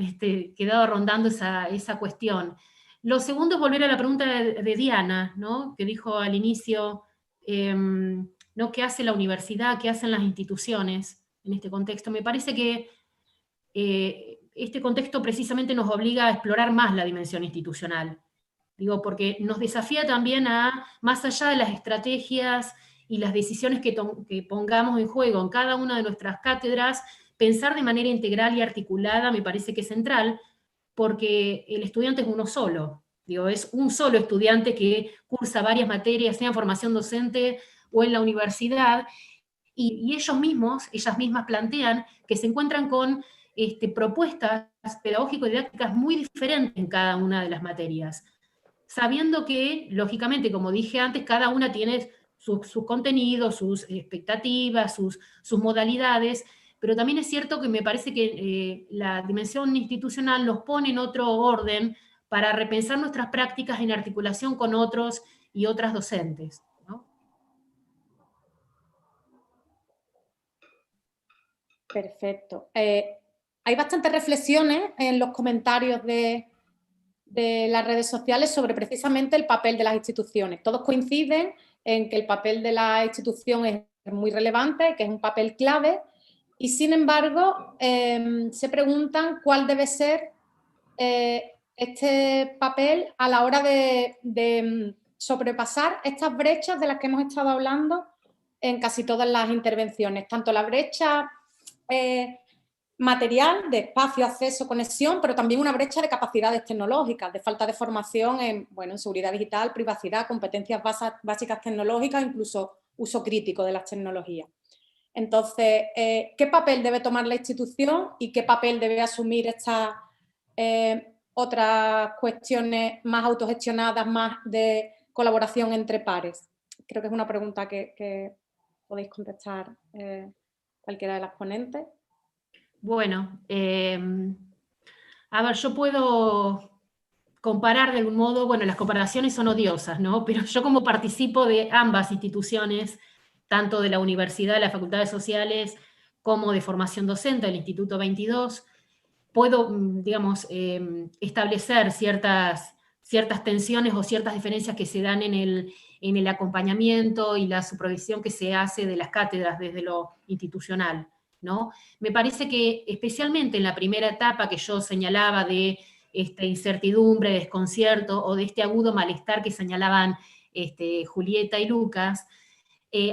quedado rondando esa cuestión. Lo segundo es volver a la pregunta de Diana, ¿no? Que dijo al inicio, ¿no? ¿Qué hace la universidad? ¿Qué hacen las instituciones en este contexto? Me parece que este contexto precisamente nos obliga a explorar más la dimensión institucional. Digo, porque nos desafía también a, más allá de las estrategias y las decisiones que pongamos en juego en cada una de nuestras cátedras, pensar de manera integral y articulada me parece que es central, porque el estudiante es uno solo. Digo, es un solo estudiante que cursa varias materias, sea en formación docente o en la universidad, y ellos mismos, ellas mismas plantean que se encuentran con propuestas pedagógico-didácticas muy diferentes en cada una de las materias, sabiendo que, lógicamente, como dije antes, cada una tiene sus contenidos, sus expectativas, sus modalidades, pero también es cierto que me parece que la dimensión institucional nos pone en otro orden para repensar nuestras prácticas en articulación con otros y otras docentes, ¿no? Perfecto. Hay bastantes reflexiones en los comentarios de las redes sociales sobre precisamente el papel de las instituciones. Todos coinciden en que el papel de la institución es muy relevante, que es un papel clave, y sin embargo se preguntan cuál debe ser este papel a la hora de sobrepasar estas brechas de las que hemos estado hablando en casi todas las intervenciones, tanto la brecha material, de espacio, acceso, conexión, pero también una brecha de capacidades tecnológicas, de falta de formación en seguridad digital, privacidad, competencias básicas tecnológicas, incluso uso crítico de las tecnologías. Entonces, ¿qué papel debe tomar la institución y qué papel debe asumir estas otras cuestiones más autogestionadas, más de colaboración entre pares? Creo que es una pregunta que podéis contestar cualquiera de las ponentes. Bueno, a ver, yo puedo comparar de algún modo, bueno, las comparaciones son odiosas, ¿no? Pero yo como participo de ambas instituciones, tanto de la universidad, de las facultades sociales, como de formación docente del Instituto 22, puedo, digamos, establecer ciertas tensiones o ciertas diferencias que se dan en el acompañamiento y la supervisión que se hace de las cátedras desde lo institucional, ¿no? Me parece que especialmente en la primera etapa que yo señalaba de incertidumbre, desconcierto o de este agudo malestar que señalaban Julieta y Lucas,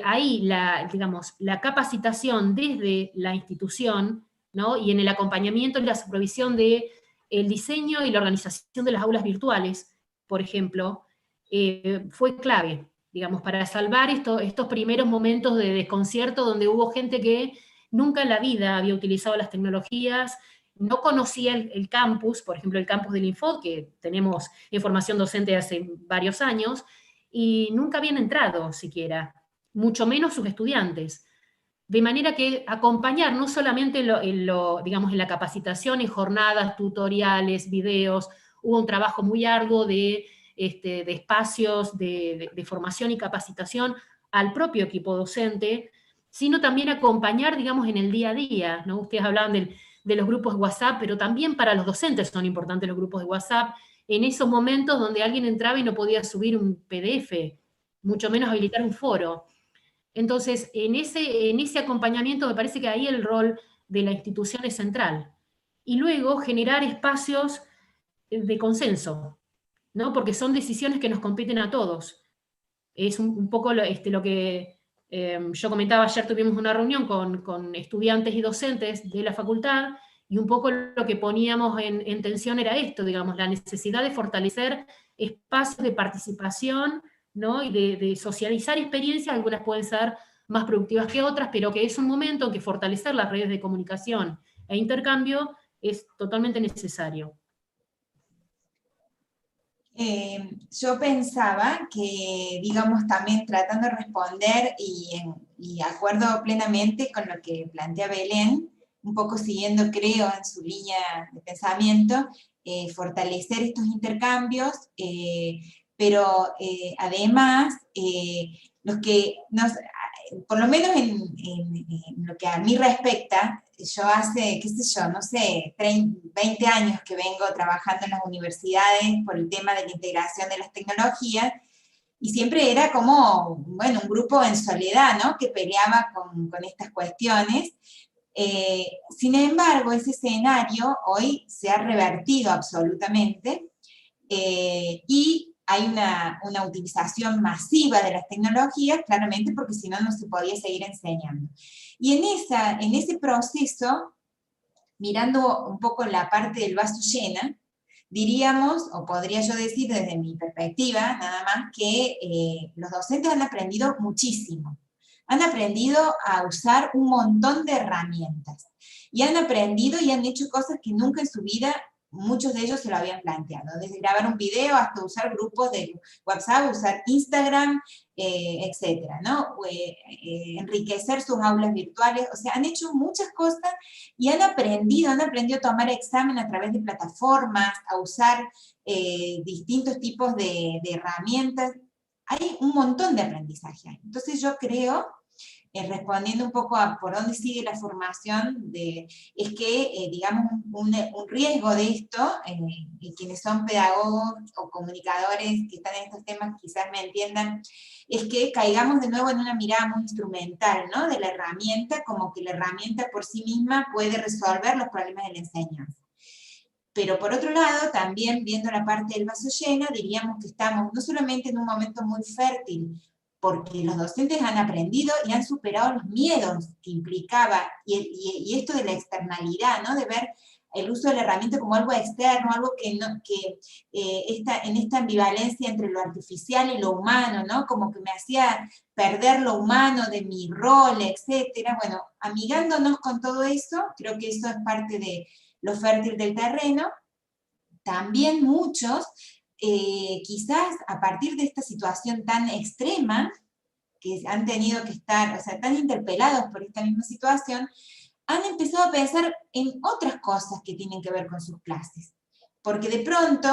ahí digamos, la capacitación desde la institución, ¿no? Y en el acompañamiento y la supervisión del diseño y la organización de las aulas virtuales, por ejemplo, fue clave, digamos, para salvar estos primeros momentos de desconcierto donde hubo gente que nunca en la vida había utilizado las tecnologías, no conocía el campus, por ejemplo, el campus del Infod, que tenemos información docente hace varios años, y nunca habían entrado siquiera, mucho menos sus estudiantes. De manera que acompañar no solamente digamos, en la capacitación, en jornadas, tutoriales, videos, hubo un trabajo muy arduo de espacios de formación y capacitación al propio equipo docente, sino también acompañar, digamos, en el día a día, ¿no? Ustedes hablaban de los grupos de WhatsApp, pero también para los docentes son importantes los grupos de WhatsApp, en esos momentos donde alguien entraba y no podía subir un PDF, mucho menos habilitar un foro. Entonces, en ese acompañamiento me parece que ahí el rol de la institución es central. Y luego generar espacios de consenso, ¿no? Porque son decisiones que nos competen a todos. Es un poco lo que yo comentaba, ayer tuvimos una reunión con estudiantes y docentes de la facultad, y un poco lo que poníamos en tensión era esto, digamos, la necesidad de fortalecer espacios de participación, ¿no? Y de socializar experiencias, algunas pueden ser más productivas que otras, pero que es un momento en que fortalecer las redes de comunicación e intercambio es totalmente necesario. Yo pensaba que, digamos, también tratando de responder y acuerdo plenamente con lo que plantea Belén, un poco siguiendo, creo, en su línea de pensamiento, fortalecer estos intercambios, pero además, los que por lo menos en lo que a mí respecta, yo hace, qué sé yo, no sé, 20 años que vengo trabajando en las universidades por el tema de la integración de las tecnologías, y siempre era como, bueno, un grupo en soledad, ¿no? Que peleaba con estas cuestiones. Sin embargo, ese escenario hoy se ha revertido absolutamente, y hay una utilización masiva de las tecnologías, claramente porque si no, no se podía seguir enseñando. Y en ese proceso, mirando un poco la parte del vaso llena, diríamos, o podría yo decir desde mi perspectiva, nada más, que los docentes han aprendido muchísimo. Han aprendido a usar un montón de herramientas. Y han aprendido y han hecho cosas que nunca en su vida muchos de ellos se lo habían planteado, desde grabar un video hasta usar grupos de WhatsApp, usar Instagram, etcétera, ¿no? Enriquecer sus aulas virtuales, o sea, han hecho muchas cosas y han aprendido a tomar examen a través de plataformas, a usar distintos tipos de herramientas. Hay un montón de aprendizaje. Entonces yo creo, respondiendo un poco a por dónde sigue la formación, es que, digamos, un riesgo de esto, y quienes son pedagogos o comunicadores que están en estos temas quizás me entiendan, es que caigamos de nuevo en una mirada muy instrumental, ¿no? De la herramienta, como que la herramienta por sí misma puede resolver los problemas de la enseñanza. Pero por otro lado, también viendo la parte del vaso lleno, diríamos que estamos no solamente en un momento muy fértil, porque los docentes han aprendido y han superado los miedos que implicaba, y esto de la externalidad, ¿no? De ver el uso de la herramienta como algo externo, algo en esta ambivalencia entre lo artificial y lo humano, ¿no? Como que me hacía perder lo humano de mi rol, etcétera. Bueno, amigándonos con todo eso, creo que eso es parte de lo fértil del terreno. También muchos, quizás a partir de esta situación tan extrema, que han tenido que estar, o sea, tan interpelados por esta misma situación, han empezado a pensar en otras cosas que tienen que ver con sus clases. Porque de pronto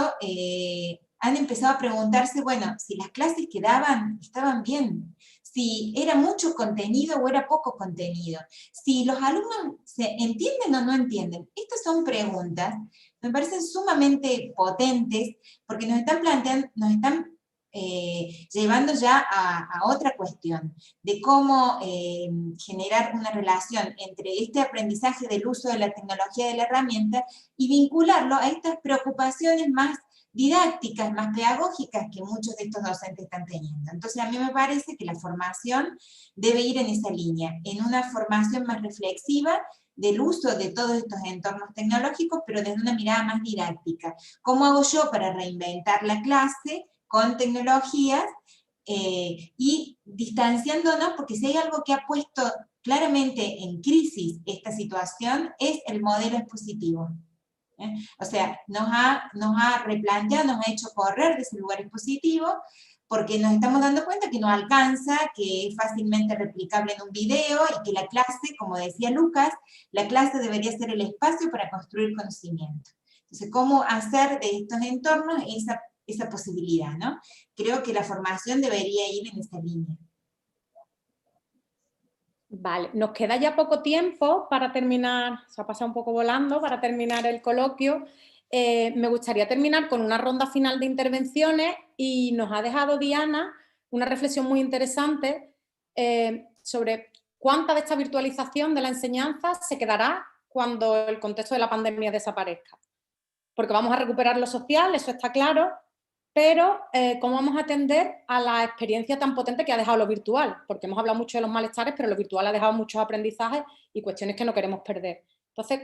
han empezado a preguntarse, bueno, si las clases que daban estaban bien, si era mucho contenido o era poco contenido, si los alumnos se entienden o no entienden. Estas son preguntas, me parecen sumamente potentes, porque nos están planteando, nos están llevando ya a otra cuestión, de cómo generar una relación entre este aprendizaje del uso de la tecnología de la herramienta y vincularlo a estas preocupaciones más didácticas, más pedagógicas que muchos de estos docentes están teniendo. Entonces a mí me parece que la formación debe ir en esa línea, en una formación más reflexiva del uso de todos estos entornos tecnológicos, pero desde una mirada más didáctica. ¿Cómo hago yo para reinventar la clase con tecnologías y distanciándonos? Porque si hay algo que ha puesto claramente en crisis esta situación, es el modelo expositivo. O sea, nos ha replanteado, nos ha hecho correr de ese lugar expositivo, porque nos estamos dando cuenta que no alcanza, que es fácilmente replicable en un video, y que la clase, como decía Lucas, la clase debería ser el espacio para construir conocimiento. Entonces, ¿cómo hacer de estos entornos esa posibilidad, ¿no? Creo que la formación debería ir en esa línea. Vale, nos queda ya poco tiempo para terminar, se ha pasado un poco volando, para terminar el coloquio. Me gustaría terminar con una ronda final de intervenciones, y nos ha dejado Diana una reflexión muy interesante sobre cuánta de esta virtualización de la enseñanza se quedará cuando el contexto de la pandemia desaparezca. Porque vamos a recuperar lo social, eso está claro, pero ¿cómo vamos a atender a la experiencia tan potente que ha dejado lo virtual? Porque hemos hablado mucho de los malestares, pero lo virtual ha dejado muchos aprendizajes y cuestiones que no queremos perder. Entonces,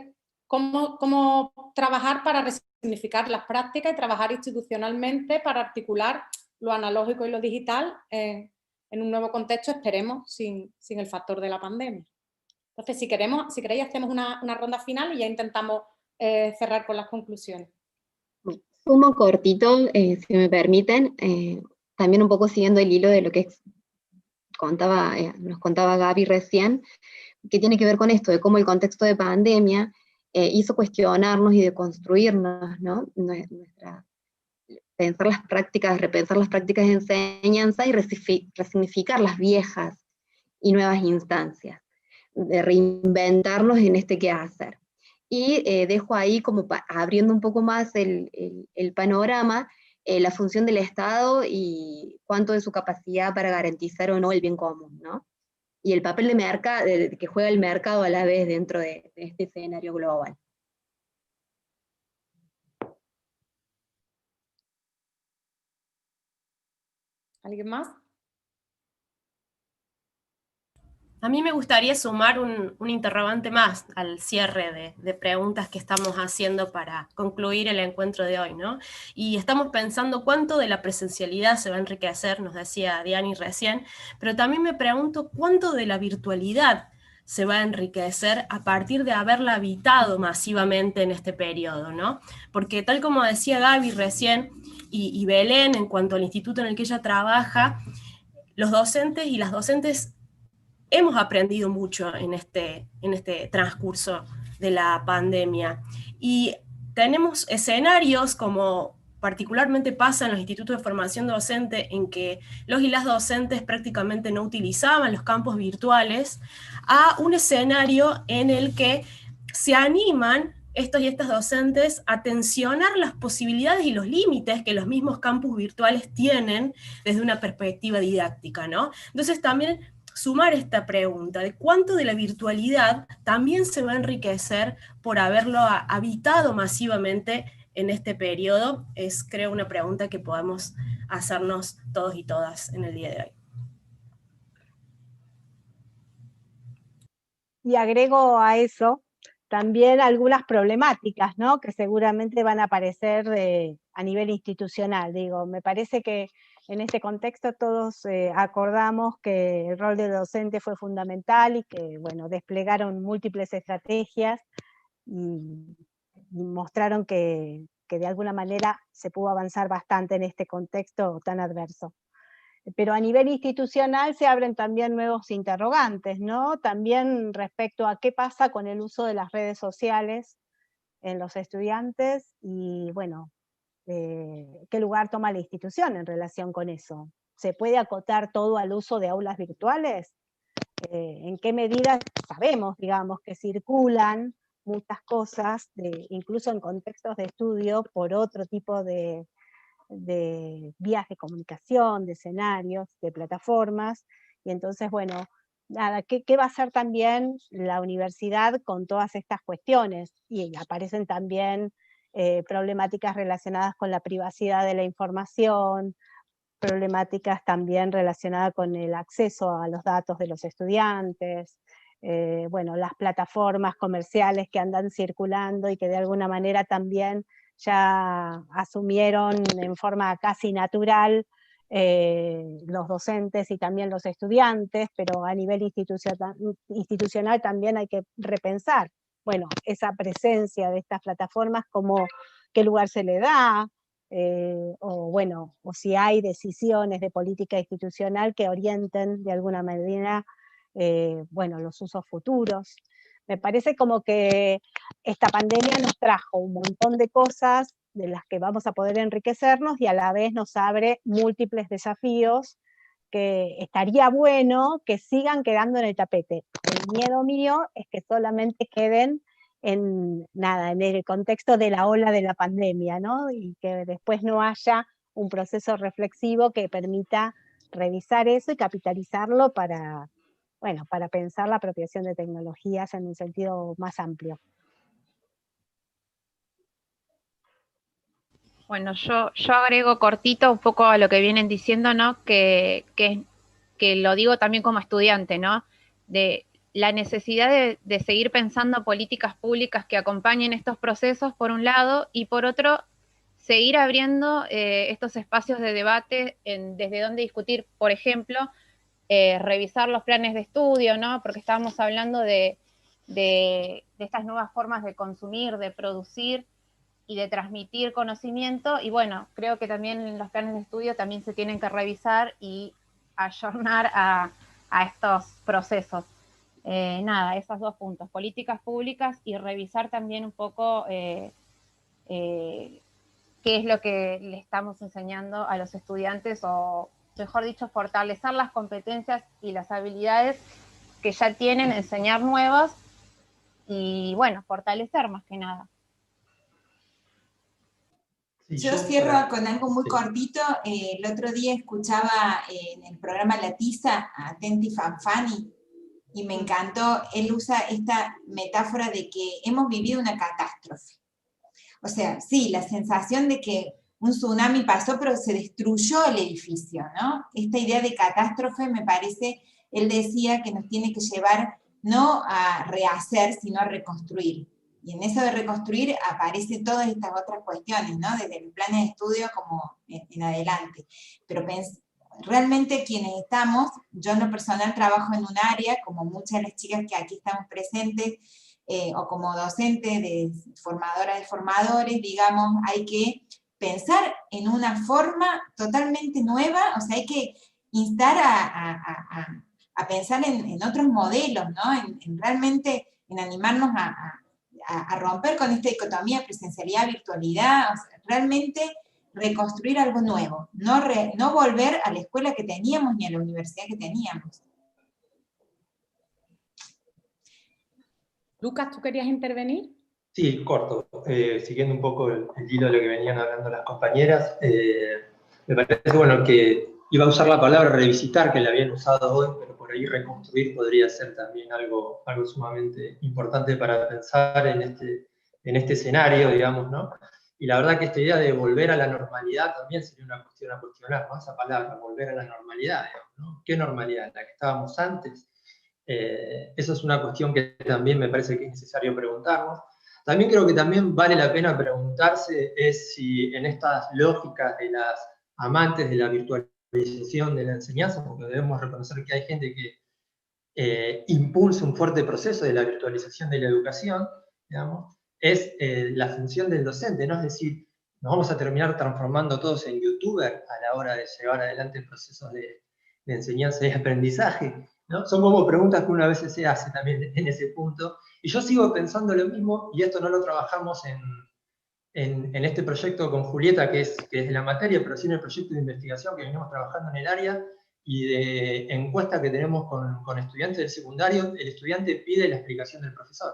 ¿cómo trabajar para resignificar las prácticas y trabajar institucionalmente para articular lo analógico y lo digital en un nuevo contexto, esperemos, sin el factor de la pandemia? Entonces, si queréis, hacemos una ronda final y ya intentamos cerrar con las conclusiones. Sumo cortito, si me permiten, también un poco siguiendo el hilo de lo que nos contaba Gaby recién, que tiene que ver con esto, de cómo el contexto de pandemia hizo cuestionarnos y deconstruirnos, ¿no? Repensar las prácticas de enseñanza y resignificar las viejas y nuevas instancias, de reinventarnos en este quehacer. Y dejo ahí como abriendo un poco más el panorama, la función del Estado y cuánto de su capacidad para garantizar o no el bien común, ¿no? Y el papel que juega el mercado a la vez dentro de este escenario global. ¿Alguien más? A mí me gustaría sumar un interrogante más al cierre de preguntas que estamos haciendo para concluir el encuentro de hoy, ¿no? Y estamos pensando cuánto de la presencialidad se va a enriquecer, nos decía Diani recién, pero también me pregunto cuánto de la virtualidad se va a enriquecer a partir de haberla habitado masivamente en este periodo, ¿no? Porque tal como decía Gaby recién, y Belén, en cuanto al instituto en el que ella trabaja, los docentes y las docentes hemos aprendido mucho en este transcurso de la pandemia. Y tenemos escenarios, como particularmente pasa en los institutos de formación docente, en que los y las docentes prácticamente no utilizaban los campos virtuales, a un escenario en el que se animan estos y estas docentes a tensionar las posibilidades y los límites que los mismos campus virtuales tienen desde una perspectiva didáctica, ¿no? Entonces también sumar esta pregunta de cuánto de la virtualidad también se va a enriquecer por haberlo habitado masivamente en este periodo, es creo una pregunta que podemos hacernos todos y todas en el día de hoy. Y agrego a eso también algunas problemáticas, ¿no? Que seguramente van a aparecer a nivel institucional. Digo, me parece que en este contexto todos acordamos que el rol del docente fue fundamental y que, bueno, desplegaron múltiples estrategias y mostraron que de alguna manera se pudo avanzar bastante en este contexto tan adverso. Pero a nivel institucional se abren también nuevos interrogantes, ¿no? También respecto a qué pasa con el uso de las redes sociales en los estudiantes y, bueno, qué lugar toma la institución en relación con eso. ¿Se puede acotar todo al uso de aulas virtuales? ¿En qué medida sabemos, digamos, que circulan muchas cosas, incluso en contextos de estudio, por otro tipo de vías de comunicación, de escenarios, de plataformas? Y entonces, bueno, nada, ¿qué va a hacer también la universidad con todas estas cuestiones? Y aparecen también problemáticas relacionadas con la privacidad de la información, problemáticas también relacionadas con el acceso a los datos de los estudiantes, bueno, las plataformas comerciales que andan circulando y que de alguna manera también ya asumieron en forma casi natural los docentes y también los estudiantes, pero a nivel institucional también hay que repensar, bueno, esa presencia de estas plataformas, como qué lugar se le da, o si hay decisiones de política institucional que orienten de alguna manera, los usos futuros. Me parece como que esta pandemia nos trajo un montón de cosas de las que vamos a poder enriquecernos y a la vez nos abre múltiples desafíos que estaría bueno que sigan quedando en el tapete. El miedo mío es que solamente queden en el contexto de la ola de la pandemia, ¿no? Y que después no haya un proceso reflexivo que permita revisar eso y capitalizarlo para pensar la apropiación de tecnologías en un sentido más amplio. Bueno, yo agrego cortito un poco a lo que vienen diciendo, ¿no? Que lo digo también como estudiante, ¿no? De la necesidad de seguir pensando políticas públicas que acompañen estos procesos, por un lado, y por otro, seguir abriendo estos espacios de debate desde donde discutir, por ejemplo, revisar los planes de estudio, ¿no? Porque estábamos hablando de estas nuevas formas de consumir, de producir y de transmitir conocimiento, y bueno, creo que también los planes de estudio también se tienen que revisar y ayornar a estos procesos. Esos dos puntos, políticas públicas y revisar también un poco qué es lo que le estamos enseñando a los estudiantes, o mejor dicho, fortalecer las competencias y las habilidades que ya tienen, enseñar nuevas y bueno, fortalecer más que nada. Yo cierro con algo muy cortito. El otro día escuchaba en el programa La Tiza a Tenti Fanfani y me encantó. Él usa esta metáfora de que hemos vivido una catástrofe. O sea, sí, la sensación de que un tsunami pasó, pero se destruyó el edificio, ¿no? Esta idea de catástrofe me parece, él decía que nos tiene que llevar no a rehacer, sino a reconstruir. Y en eso de reconstruir aparecen todas estas otras cuestiones, ¿no? Desde el plan de estudio como en adelante. Pero realmente quienes estamos, yo en lo personal trabajo en un área, como muchas de las chicas que aquí estamos presentes, o como docente, formadora de formadores, digamos, hay que pensar en una forma totalmente nueva, o sea, hay que instar a pensar en otros modelos, ¿no? En realmente en animarnos a romper con esta dicotomía presencialidad-virtualidad, o sea, realmente reconstruir algo nuevo, no volver a la escuela que teníamos ni a la universidad que teníamos. Lucas, ¿tú querías intervenir? Sí, corto. Siguiendo un poco el hilo de lo que venían hablando las compañeras, me parece bueno que iba a usar la palabra revisitar, que la habían usado hoy, pero por ahí reconstruir podría ser también algo sumamente importante para pensar en este escenario, digamos, ¿no? Y la verdad que esta idea de volver a la normalidad también sería una cuestión a cuestionar, ¿no? Esa palabra, volver a la normalidad, digamos, ¿no? ¿Qué normalidad? ¿La que estábamos antes? Eso es una cuestión que también me parece que es necesario preguntarnos. También creo que también vale la pena preguntarse es si en estas lógicas de las amantes de la virtualización de la enseñanza, porque debemos reconocer que hay gente que impulsa un fuerte proceso de la virtualización de la educación, digamos, es la función del docente, ¿no? Es decir, nos vamos a terminar transformando todos en youtuber a la hora de llevar adelante procesos de enseñanza y aprendizaje, ¿no? Son como preguntas que una vez se hace también en ese punto, y yo sigo pensando lo mismo, y esto no lo trabajamos en este proyecto con Julieta, que es de la materia, pero sí en el proyecto de investigación que venimos trabajando en el área, y de encuesta que tenemos con estudiantes del secundario. El estudiante pide la explicación del profesor,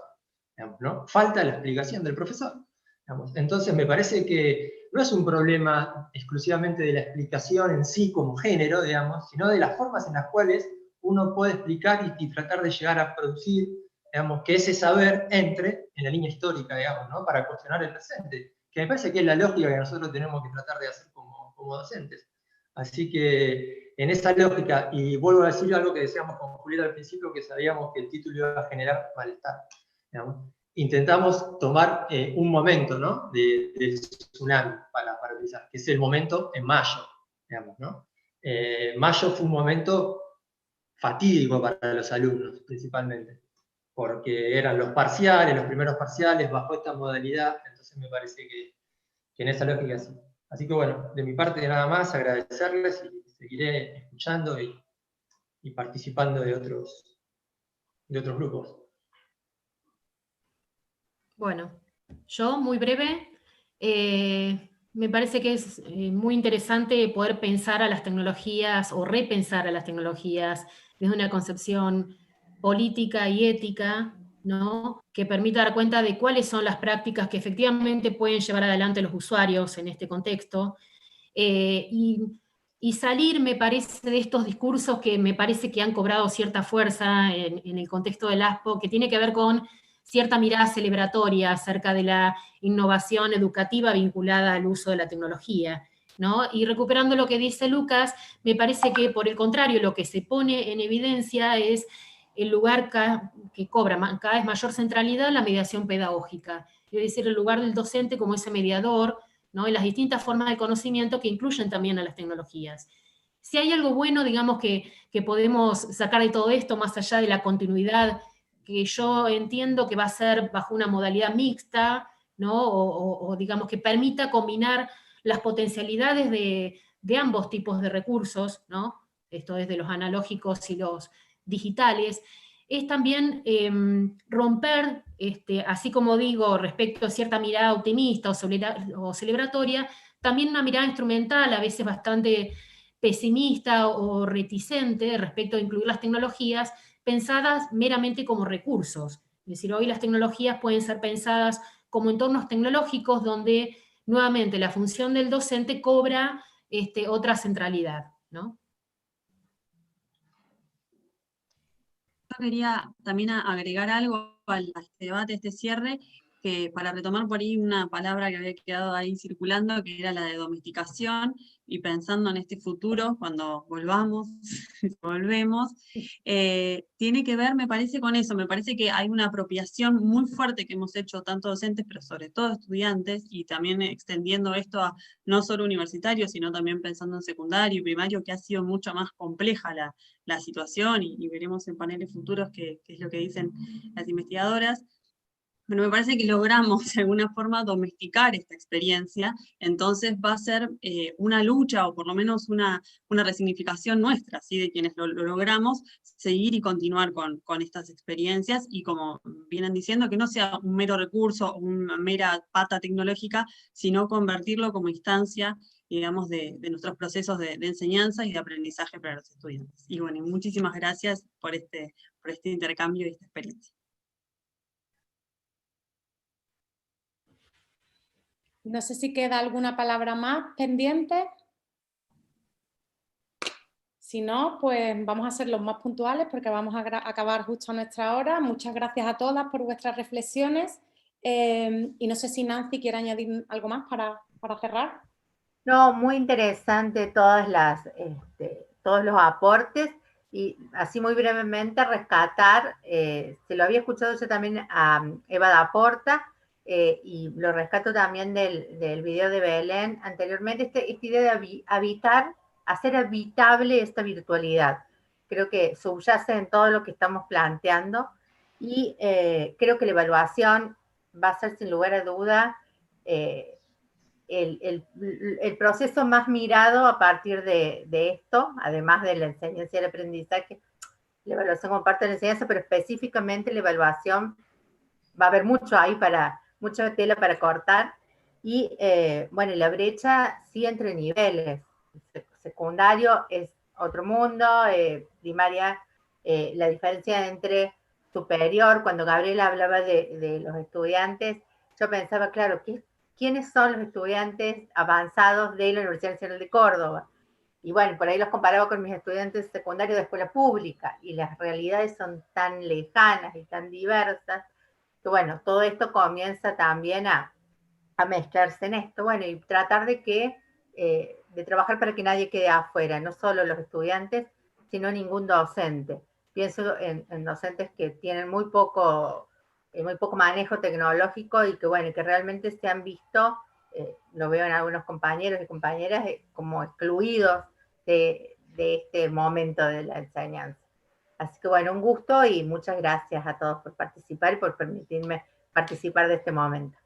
digamos, ¿no? Falta la explicación del profesor, digamos. Entonces me parece que no es un problema exclusivamente de la explicación en sí como género, digamos, sino de las formas en las cuales uno puede explicar y tratar de llegar a producir, digamos, que ese saber entre en la línea histórica, digamos, ¿no? Para cuestionar el presente, que me parece que es la lógica que nosotros tenemos que tratar de hacer como docentes. Así que en esa lógica, y vuelvo a decir algo que decíamos con Julieta al principio, que sabíamos que el título iba a generar malestar, digamos. Intentamos tomar un momento, ¿no? de tsunami para utilizar, que es el momento en mayo, digamos, ¿no? Mayo fue un momento fatídico para los alumnos, principalmente, porque eran los parciales, los primeros parciales, bajo esta modalidad, entonces me parece que en esa lógica sí. Así que bueno, de mi parte nada más, agradecerles y seguiré escuchando y participando de otros grupos. Bueno, yo muy breve, me parece que es muy interesante poder pensar a las tecnologías o repensar a las tecnologías desde una concepción política y ética, ¿no? Que permita dar cuenta de cuáles son las prácticas que efectivamente pueden llevar adelante los usuarios en este contexto, y salir, me parece, de estos discursos que me parece que han cobrado cierta fuerza en el contexto del ASPO, que tiene que ver con cierta mirada celebratoria acerca de la innovación educativa vinculada al uso de la tecnología, ¿no? Y recuperando lo que dice Lucas, me parece que, por el contrario, lo que se pone en evidencia es el lugar que cobra cada vez mayor centralidad la mediación pedagógica, es decir, el lugar del docente como ese mediador, ¿no? En las distintas formas de conocimiento que incluyen también a las tecnologías. Si hay algo bueno, digamos, que podemos sacar de todo esto, más allá de la continuidad, que yo entiendo que va a ser bajo una modalidad mixta, ¿no? O digamos que permita combinar las potencialidades de ambos tipos de recursos, ¿no? Esto es de los analógicos y los digitales, es también romper, así como digo, respecto a cierta mirada optimista o celebratoria, también una mirada instrumental, a veces bastante pesimista o reticente respecto a incluir las tecnologías, pensadas meramente como recursos. Es decir, hoy las tecnologías pueden ser pensadas como entornos tecnológicos donde nuevamente la función del docente cobra otra centralidad, ¿no? Yo quería también agregar algo a este debate, a este cierre, que para retomar por ahí una palabra que había quedado ahí circulando, que era la de domesticación, y pensando en este futuro, cuando volvamos, volvemos, tiene que ver, me parece, con eso. Me parece que hay una apropiación muy fuerte que hemos hecho tanto docentes, pero sobre todo estudiantes, y también extendiendo esto a no solo universitarios, sino también pensando en secundario y primario, que ha sido mucho más compleja la situación, y veremos en paneles futuros qué es lo que dicen las investigadoras. Bueno, me parece que logramos de alguna forma domesticar esta experiencia, entonces va a ser una lucha, o por lo menos una resignificación nuestra, ¿sí? De quienes lo logramos, seguir y continuar con estas experiencias, y como vienen diciendo, que no sea un mero recurso, una mera pata tecnológica, sino convertirlo como instancia, digamos, de nuestros procesos de enseñanza y de aprendizaje para los estudiantes. Y bueno, muchísimas gracias por este intercambio y esta experiencia. No sé si queda alguna palabra más pendiente. Si no, pues vamos a ser los más puntuales porque vamos a acabar justo a nuestra hora. Muchas gracias a todas por vuestras reflexiones. Y no sé si Nancy quiere añadir algo más para cerrar. No, muy interesante todos los aportes, y así muy brevemente rescatar, se lo había escuchado yo también a Eva Daporta, y lo rescato también del video de Belén anteriormente, esta idea de hacer habitable esta virtualidad. Creo que subyace en todo lo que estamos planteando, y creo que la evaluación va a ser sin lugar a duda el proceso más mirado a partir de esto, además de la enseñanza y el aprendizaje, la evaluación como parte de la enseñanza, pero específicamente la evaluación, va a haber mucha tela para cortar, y bueno, la brecha sí entre niveles, secundario es otro mundo, primaria, la diferencia entre superior, cuando Gabriela hablaba de los estudiantes, yo pensaba, claro, ¿quiénes son los estudiantes avanzados de la Universidad Nacional de Córdoba? Y bueno, por ahí los comparaba con mis estudiantes secundarios de escuela pública, y las realidades son tan lejanas y tan diversas, que bueno, todo esto comienza también a mezclarse en esto, bueno, y tratar de trabajar para que nadie quede afuera, no solo los estudiantes, sino ningún docente. Pienso en docentes que tienen muy poco manejo tecnológico, y que bueno, que realmente se han visto, lo veo en algunos compañeros y compañeras, como excluidos de este momento de la enseñanza. Así que bueno, un gusto y muchas gracias a todos por participar y por permitirme participar de este momento.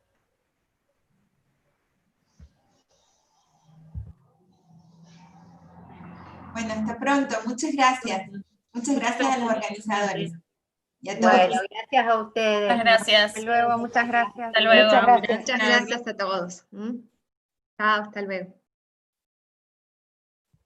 Bueno, hasta pronto. Muchas gracias. Muchas gracias a los organizadores. Y a todos. Bueno, gracias a ustedes. Muchas gracias. Hasta luego, muchas gracias. Hasta luego. Muchas gracias a todos. Chao, hasta luego.